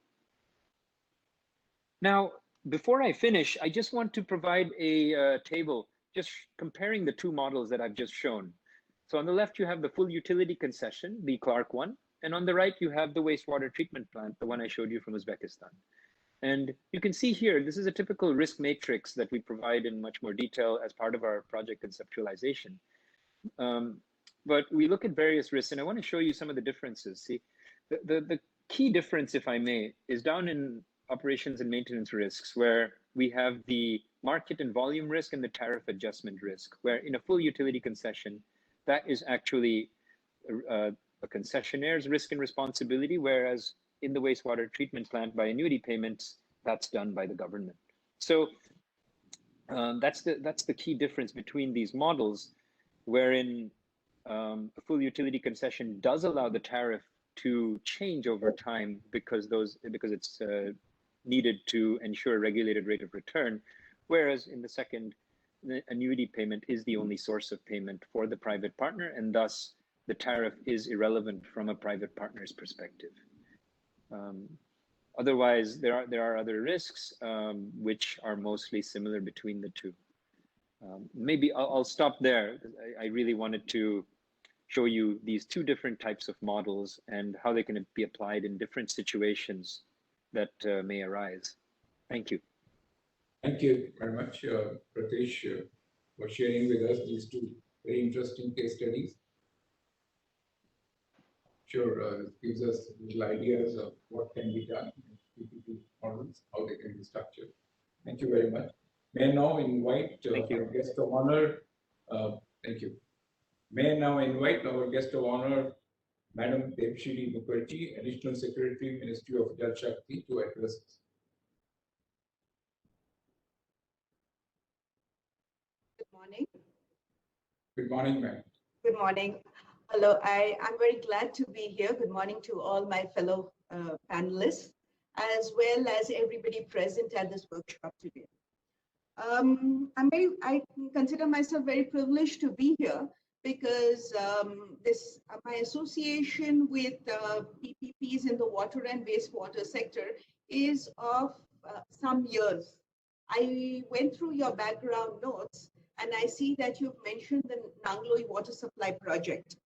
Now, before I finish, I just want to provide a table just comparing the two models that I've just shown. So on the left, you have the full utility concession, the Clark one, and on the right, you have the wastewater treatment plant, the one I showed you from Uzbekistan. And you can see here, this is a typical risk matrix that we provide in much more detail as part of our project conceptualization. But we look at various risks, and I want to show you some of the differences. See, the key difference, if I may, is down in operations and maintenance risks, where we have the market and volume risk and the tariff adjustment risk, where in a full utility concession, that is actually a concessionaire's risk and responsibility, whereas in the wastewater treatment plant by annuity payments, that's done by the government. So that's the key difference between these models, wherein a full utility concession does allow the tariff to change over time because it's needed to ensure a regulated rate of return, whereas in the second, the annuity payment is the only source of payment for the private partner, and thus the tariff is irrelevant from a private partner's perspective. Otherwise, there are other risks which are mostly similar between the two. Maybe I'll stop there. I really wanted to show you these two different types of models and how they can be applied in different situations that may arise. Thank you. Thank you very much, Pratish, for sharing with us these two very interesting case studies. Sure, it gives us little ideas of what can be done in PPP models, how they can be structured. Thank you very much. May I now invite our guest of honor. Thank you. May I now invite our guest of honor, Madam Debshiri Mukherjee, Additional Secretary, Ministry of Jal Shakti, to address us. Good morning. Good morning, ma'am. Good morning. Hello, I'm very glad to be here. Good morning to all my fellow panelists, as well as everybody present at this workshop today. I consider myself very privileged to be here because my association with PPPs in the water and wastewater sector is of some years. I went through your background notes and I see that you've mentioned the Nangloi water supply project.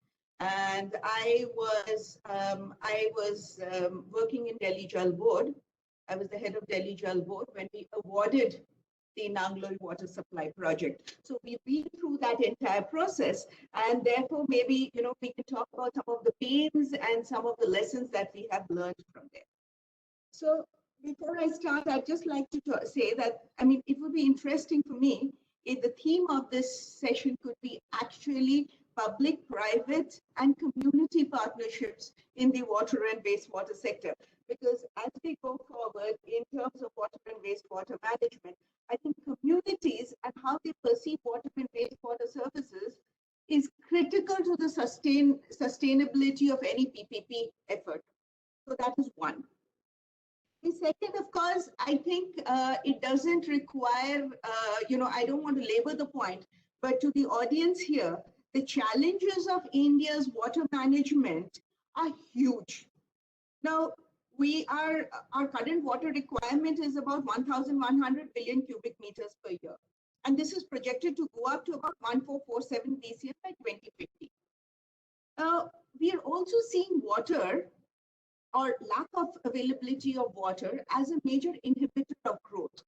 And I was working in Delhi Jal Board. I was the head of Delhi Jal Board when we awarded the Nangloi water supply project. So we've been through that entire process, and therefore maybe we can talk about some of the pains and some of the lessons that we have learned from there. So before I start, I'd just like to say that it would be interesting for me if the theme of this session could be actually public, private, and community partnerships in the water and wastewater sector. Because as we go forward in terms of water and wastewater management, I think communities and how they perceive water and wastewater services is critical to the sustainability of any PPP effort. So that is one. The second, of course, I think it doesn't require, I don't want to labor the point, but to the audience here, the challenges of India's water management are huge. Now, our current water requirement is about 1,100 billion cubic meters per year. And this is projected to go up to about 1,447 BCM by 2050. we are also seeing water or lack of availability of water as a major inhibitor of growth.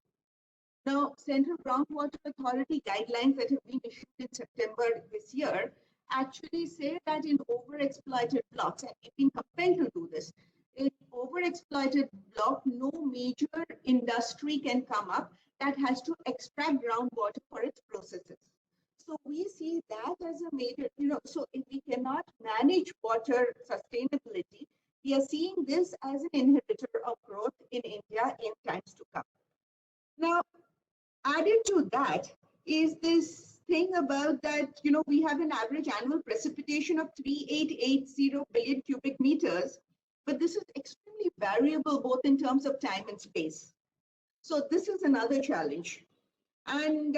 Now, Central Groundwater Authority guidelines that have been issued in September this year actually say that in overexploited blocks, and we've been compelled to do this, in overexploited block, no major industry can come up that has to extract groundwater for its processes. So we see that as a major, so if we cannot manage water sustainability, we are seeing this as an inhibitor of growth in India in times to come. Now, added to that is this thing about that, we have an average annual precipitation of 3880 billion cubic meters, but this is extremely variable both in terms of time and space. So this is another challenge. And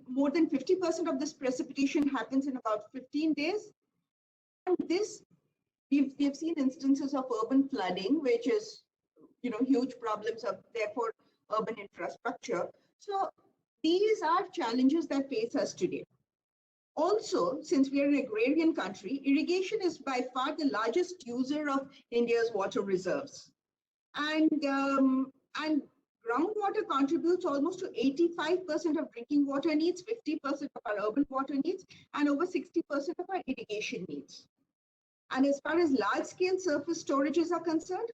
more than 50% of this precipitation happens in about 15 days. And this, we've seen instances of urban flooding, which is, huge problems of, therefore, urban infrastructure. So these are challenges that face us today. Also, since we are an agrarian country, irrigation is by far the largest user of India's water reserves. And groundwater contributes almost to 85% of drinking water needs, 50% of our urban water needs, and over 60% of our irrigation needs. And as far as large-scale surface storages are concerned,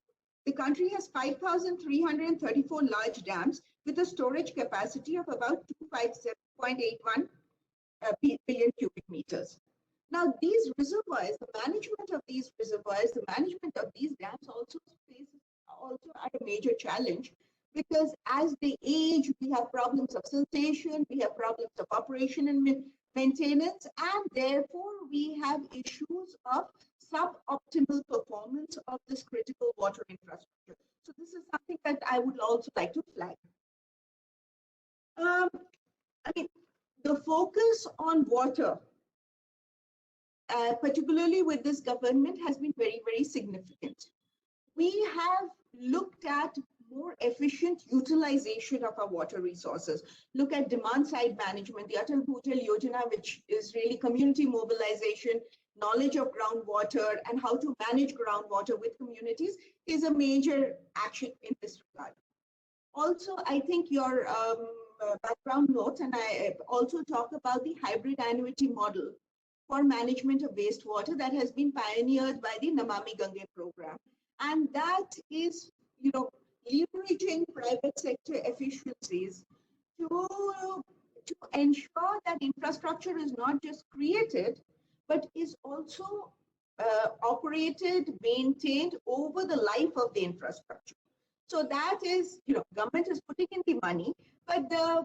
the country has 5,334 large dams with a storage capacity of about 257.81 billion cubic meters. Now, these reservoirs, the management of these reservoirs, the management of these dams also are a major challenge, because as they age, we have problems of siltation, we have problems of operation and maintenance, and therefore we have issues of suboptimal performance of this critical water infrastructure. So this is something that I would also like to flag. The focus on water, particularly with this government, has been very, very significant. We have looked at more efficient utilization of our water resources. Look at demand side management, the Atal Bhujal Yojana, which is really community mobilization, knowledge of groundwater, and how to manage groundwater with communities is a major action in this regard. Also, I think your background notes, and I also talk about the hybrid annuity model for management of wastewater that has been pioneered by the Namami Gange program. And that is, leveraging private sector efficiencies to ensure that infrastructure is not just created, but is also operated, maintained over the life of the infrastructure. So that is, government is putting in the money, but the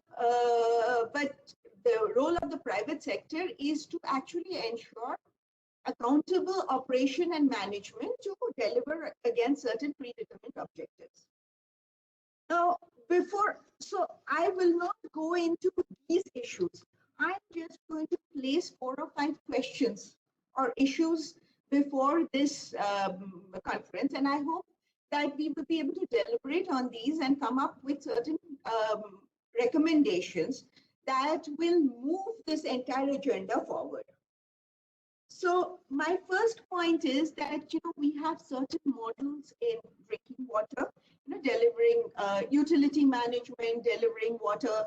role of the private sector is to actually ensure accountable operation and management to deliver against certain predetermined objectives. Now, so I will not go into these issues. I'm just going to place 4 or 5 questions or issues before this conference, and I hope that we will be able to deliberate on these and come up with certain recommendations that will move this entire agenda forward. So my first point is that, we have certain models in drinking water, delivering utility management, delivering water,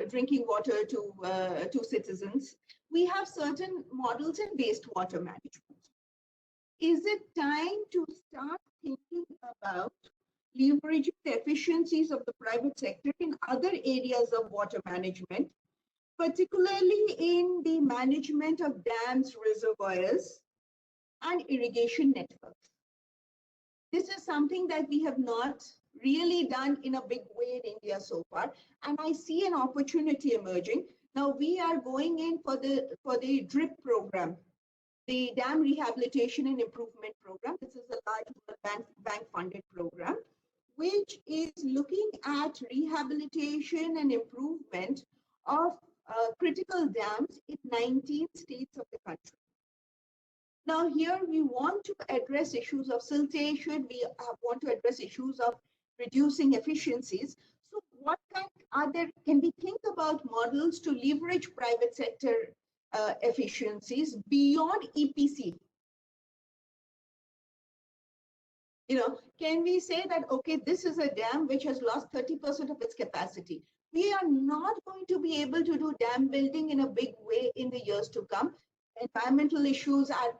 drinking water to citizens. We have certain models in wastewater management. Is it time to start thinking about leveraging the efficiencies of the private sector in other areas of water management, particularly in the management of dams, reservoirs, and irrigation networks? This is something that we have not really done in a big way in India so far, and I see an opportunity emerging. Now we are going in for the DRIP program, the Dam Rehabilitation and Improvement Program. This is a large World Bank funded program, which is looking at rehabilitation and improvement of critical dams in 19 states of the country. Now here we want to address issues of siltation, we want to address issues of reducing efficiencies. So what can we think about models to leverage private sector efficiencies beyond EPC. Can we say that, okay, this is a dam which has lost 30% of its capacity? We are not going to be able to do dam building in a big way in the years to come. Environmental issues are,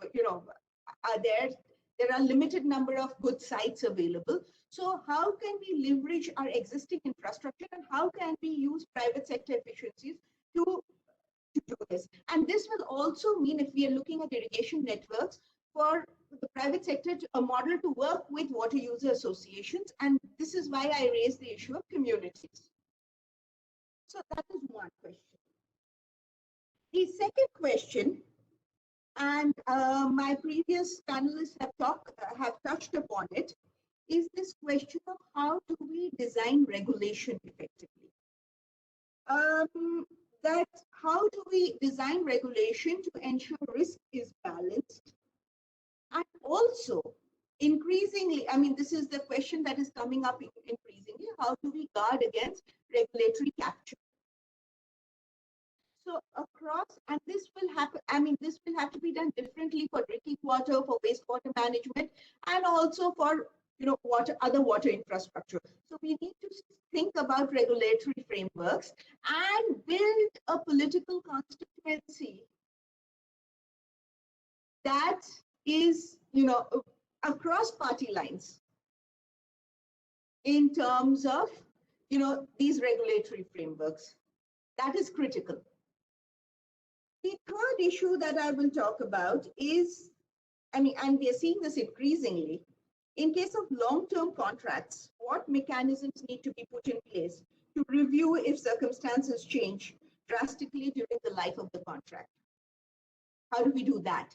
are there. There are limited number of good sites available. So how can we leverage our existing infrastructure, and how can we use private sector efficiencies to do this? And this will also mean, if we are looking at irrigation networks, for the private sector a model to work with water user associations. And this is why I raised the issue of communities. So that is one question. The second question, and my previous panelists have touched upon it, is this question of how do we design regulation effectively? That how do we design regulation to ensure risk is balanced? And also, increasingly, I mean, this is the question that is coming up increasingly, how do we guard against regulatory capture? So across, and this will happen, I mean, this will have to be done differently for drinking water, for wastewater management, and also for, other water infrastructure. So we need to think about regulatory frameworks and build a political constituency that is, across party lines in terms of, these regulatory frameworks. That is critical. The third issue that I will talk about is, and we are seeing this increasingly, in case of long-term contracts, what mechanisms need to be put in place to review if circumstances change drastically during the life of the contract? How do we do that?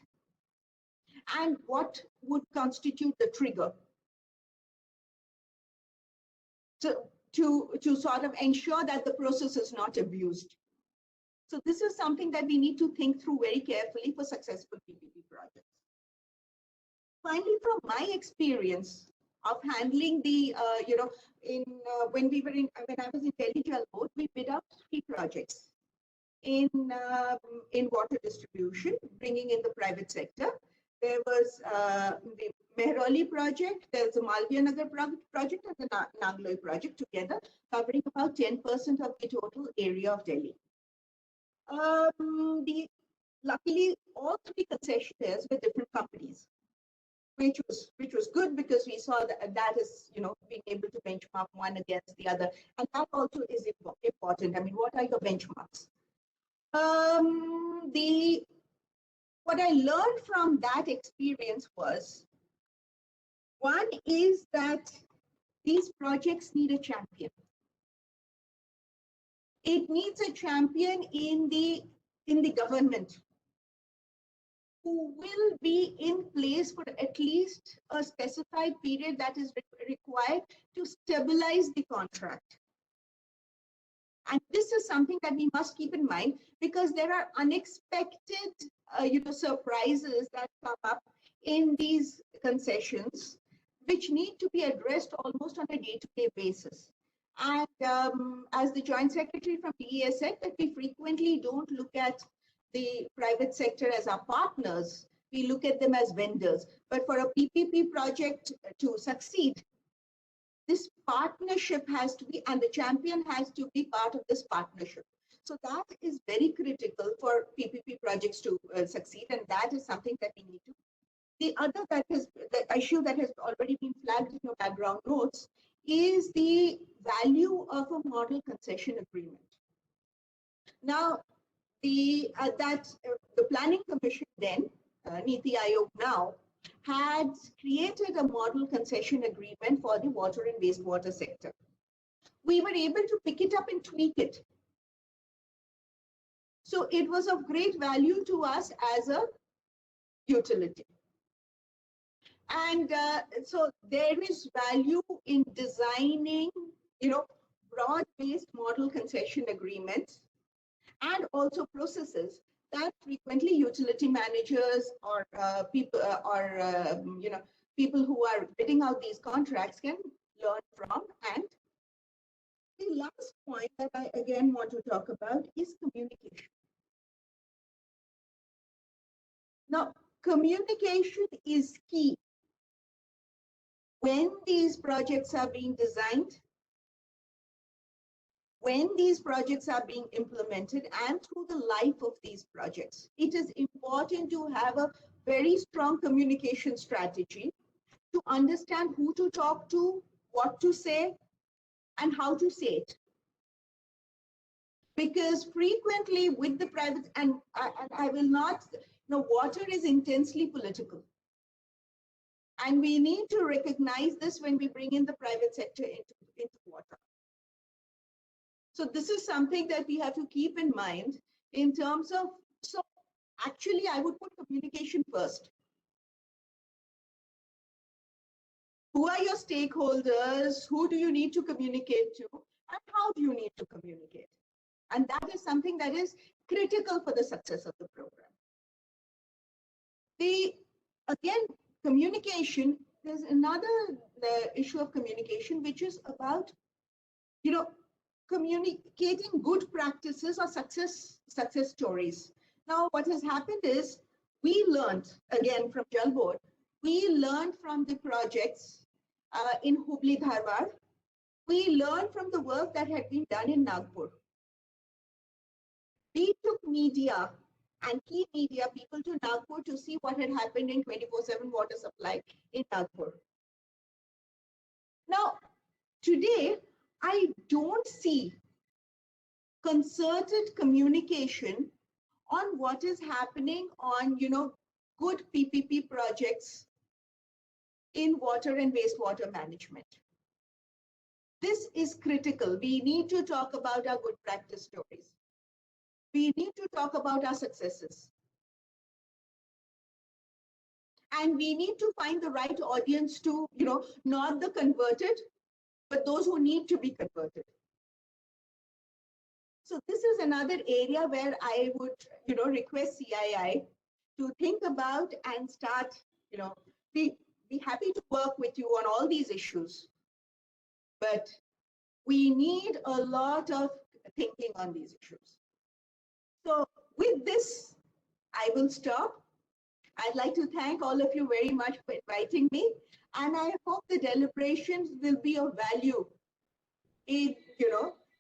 And what would constitute the trigger to sort of ensure that the process is not abused? So this is something that we need to think through very carefully for successful PPP projects. Finally, from my experience of handling the, when I was in Delhi Jal Board, we bid out 3 projects in water distribution, bringing in the private sector. There was the Mehrauli project, there's the Malviya Nagar project, and the Nangloi project together, covering about 10% of the total area of Delhi. Luckily, all 3 concessionaires were different companies, which was good, because we saw that is, being able to benchmark one against the other. And that also is important. I mean, what are your benchmarks? What I learned from that experience was, one is that these projects need a champion. It needs a champion in the government who will be in place for at least a specified period that is required to stabilize the contract. And this is something that we must keep in mind, because there are unexpected surprises that come up in these concessions, which need to be addressed almost on a day-to-day basis. And as the Joint Secretary from DEA said, that we frequently don't look at the private sector as our partners, we look at them as vendors. But for a PPP project to succeed, this partnership has to be, and the champion has to be part of this partnership. So that is very critical for PPP projects to succeed, and that is something that we need to. The other the issue that has already been flagged in your background notes is the value of a model concession agreement. Now, the Planning Commission then, Niti Aayog now, had created a model concession agreement for the water and wastewater sector. We were able to pick it up and tweak it. So it was of great value to us as a utility. And so there is value in designing, broad-based model concession agreements, and also processes that frequently utility managers or people who are bidding out these contracts can learn from. And the last point that I again want to talk about is communication. Now, communication is key. When these projects are being designed, when these projects are being implemented, and through the life of these projects, it is important to have a very strong communication strategy to understand who to talk to, what to say, and how to say it. Because frequently with the private, and I will not, water is intensely political. And we need to recognize this when we bring in the private sector into water. So this is something that we have to keep in mind in terms of, so actually I would put communication first. Who are your stakeholders? Who do you need to communicate to? And how do you need to communicate? And that is something that is critical for the success of the program. Again, communication, there's another issue of communication, which is about, communicating good practices or success stories. Now, what has happened is we learned, again, from Jal Board, we learned from the projects in Hubli Dharwad. We learned from the work that had been done in Nagpur. We took media and key media people to Nagpur to see what had happened in 24/7 water supply in Nagpur. Now, today, I don't see concerted communication on what is happening on, good PPP projects in water and wastewater management. This is critical. We need to talk about our good practice stories. We need to talk about our successes. And we need to find the right audience to, not the converted, but those who need to be converted. So this is another area where I would, request CII to think about and start, be happy to work with you on all these issues. But we need a lot of thinking on these issues. So with this, I will stop. I'd like to thank all of you very much for inviting me. And I hope the deliberations will be of value in,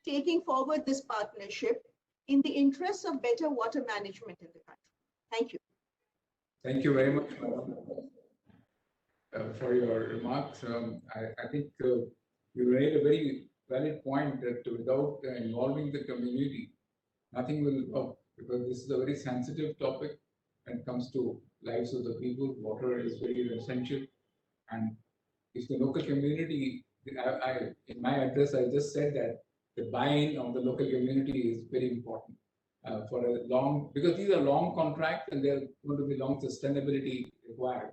taking forward this partnership in the interests of better water management in the country. Thank you. Thank you very much, Madam, for your remarks. I think you made a very valid point that without involving the community, nothing will work, because this is a very sensitive topic when it comes to lives of the people. Water is very essential. And if the local community, in my address, I just said that the buy-in of the local community is very important for a long, because these are long contracts and they're going to be long sustainability required.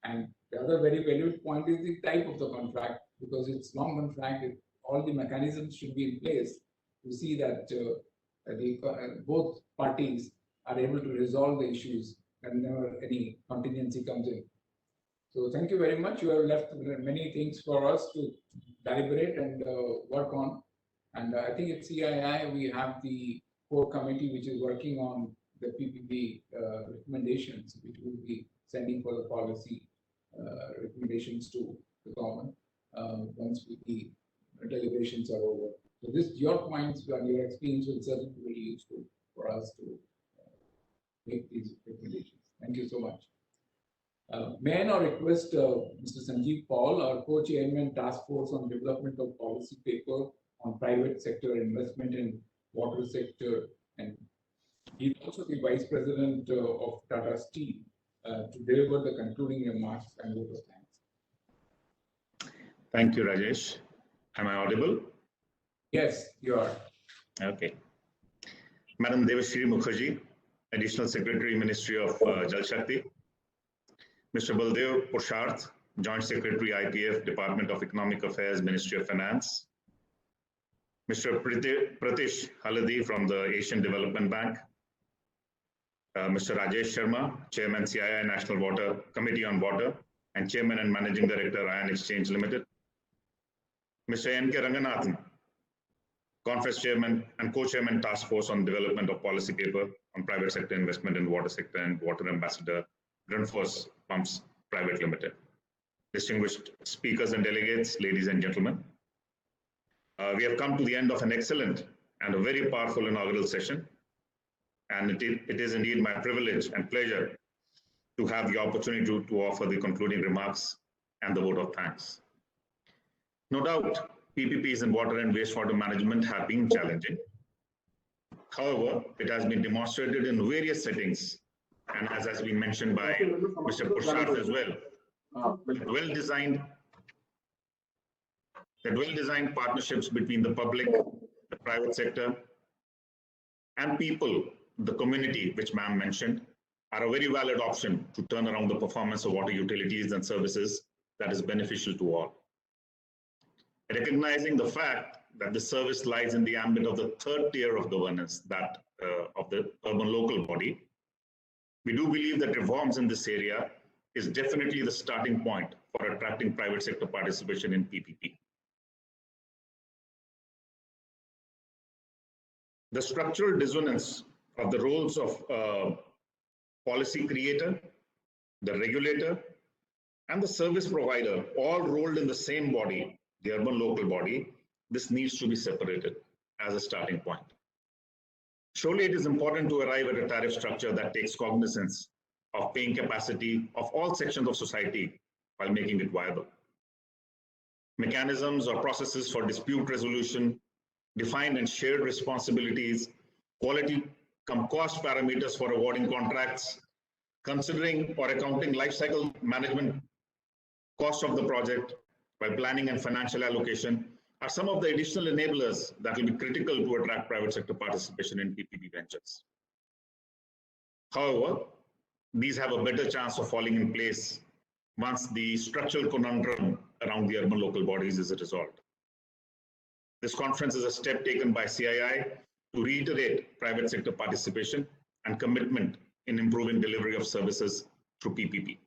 And the other very valued point is the type of the contract, because it's long contract, all the mechanisms should be in place to see that both parties are able to resolve the issues whenever any contingency comes in. So thank you very much. You have left many things for us to deliberate and work on. And I think at CII, we have the core committee, which is working on the PPP recommendations, which will be sending for the policy recommendations to the government once the deliberations are over. So your points and your experience will certainly be very useful for us to make these recommendations. Thank you so much. May I now request Mr. Sanjeev Paul, our co-chairman, Task Force on Development of Policy Paper on Private Sector Investment in Water Sector, and he's also the Vice President of Tata Steel, to deliver the concluding remarks and vote of thanks. Thank you, Rajesh. Am I audible? Yes, you are. Okay. Madam Devashri Mukherjee, Additional Secretary, Ministry of Jal Shakti. Mr. Baldev Pursharth, Joint Secretary, IPF, Department of Economic Affairs, Ministry of Finance. Mr. Pratish Haladi from the Asian Development Bank. Mr. Rajesh Sharma, Chairman, CII National Water Committee on Water, and Chairman and Managing Director, Ion Exchange Limited. Mr. N.K. Ranganathan, Conference Chairman and Co-Chairman Task Force on Development of Policy Paper on Private Sector Investment in Water Sector, and Water Ambassador, Grundfos Pumps Private Limited. Distinguished speakers and delegates, ladies and gentlemen, we have come to the end of an excellent and a very powerful inaugural session. And it is indeed my privilege and pleasure to have the opportunity to offer the concluding remarks and the vote of thanks. No doubt, PPPs in water and wastewater management have been challenging. However, it has been demonstrated in various settings, and as has been mentioned by Mr. Pursharth as well, well-designed partnerships between the public, the private sector, and people, the community, which ma'am mentioned, are a very valid option to turn around the performance of water utilities and services that is beneficial to all. Recognizing the fact that the service lies in the ambit of the third tier of governance, that of the urban local body, we do believe that reforms in this area is definitely the starting point for attracting private sector participation in PPP. The structural dissonance of the roles of policy creator, the regulator, and the service provider, all rolled in the same body, the urban local body, this needs to be separated as a starting point. Surely it is important to arrive at a tariff structure that takes cognizance of paying capacity of all sections of society while making it viable. Mechanisms or processes for dispute resolution, defined and shared responsibilities, quality cum cost parameters for awarding contracts, considering or accounting life cycle management cost of the project by planning and financial allocation are some of the additional enablers that will be critical to attract private sector participation in PPP ventures. However, these have a better chance of falling in place once the structural conundrum around the urban local bodies is resolved. This conference is a step taken by CII to reiterate private sector participation and commitment in improving delivery of services through PPP.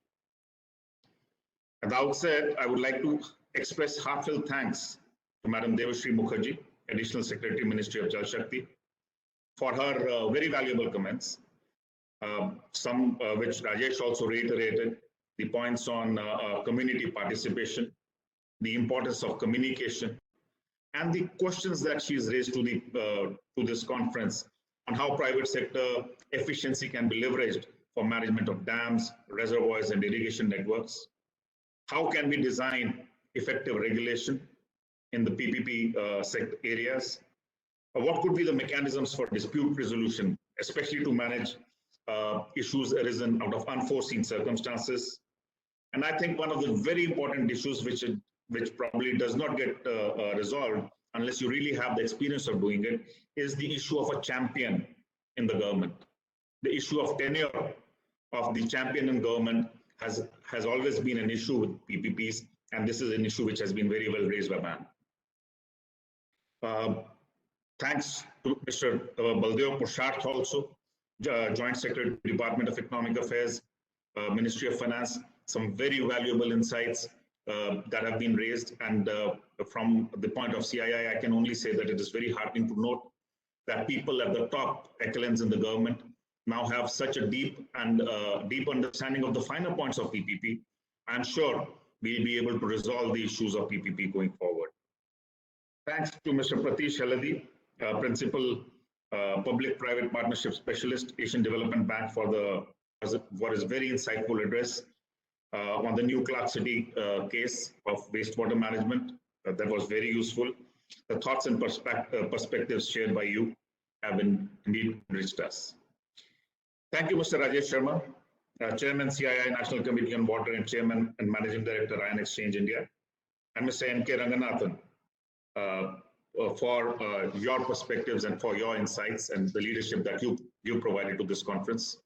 At the outset, I would like to express heartfelt thanks to Madam Devashree Mukherjee, Additional Secretary, Ministry of Jal Shakti, for her very valuable comments, some which Rajesh also reiterated, the points on community participation, the importance of communication, and the questions that she's raised to this conference on how private sector efficiency can be leveraged for management of dams, reservoirs, and irrigation networks. How can we design effective regulation in the PPP sector areas? What could be the mechanisms for dispute resolution, especially to manage issues arisen out of unforeseen circumstances? And I think one of the very important issues which probably does not get resolved unless you really have the experience of doing it is the issue of a champion in the government. The issue of tenure of the champion in government has always been an issue with PPPs, and this is an issue which has been very well raised by ma'am. Thanks to Mr. Baldev Pursharth also, Joint Secretary, Department of Economic Affairs, Ministry of Finance, some very valuable insights that have been raised. And from the point of CII, I can only say that it is very heartening to note that people at the top echelons in the government now have such a deep understanding of the finer points of PPP. I'm sure we'll be able to resolve the issues of PPP going forward. Thanks to Mr. Pratish Haladi, Principal Public-Private Partnership Specialist, Asian Development Bank, for his very insightful address on the new Clark City case of wastewater management. That was very useful. The thoughts and perspectives shared by you have indeed enriched us. Thank you, Mr. Rajesh Sharma, Chairman CII National Committee on Water and Chairman and Managing Director, Ion Exchange India, and Mr. N.K. Ranganathan for your perspectives and for your insights and the leadership that you provided to this conference.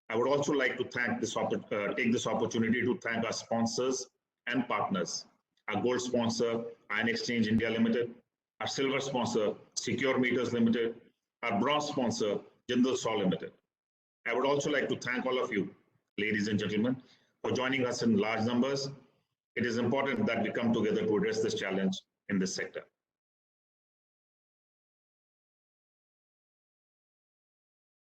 I would also like to take this opportunity to thank our sponsors and partners, our gold sponsor, Ion Exchange India Limited, our silver sponsor, Secure Meters Limited, our bronze sponsor, Jindal SAW Limited. I would also like to thank all of you, ladies and gentlemen, for joining us in large numbers. It is important that we come together to address this challenge in this sector.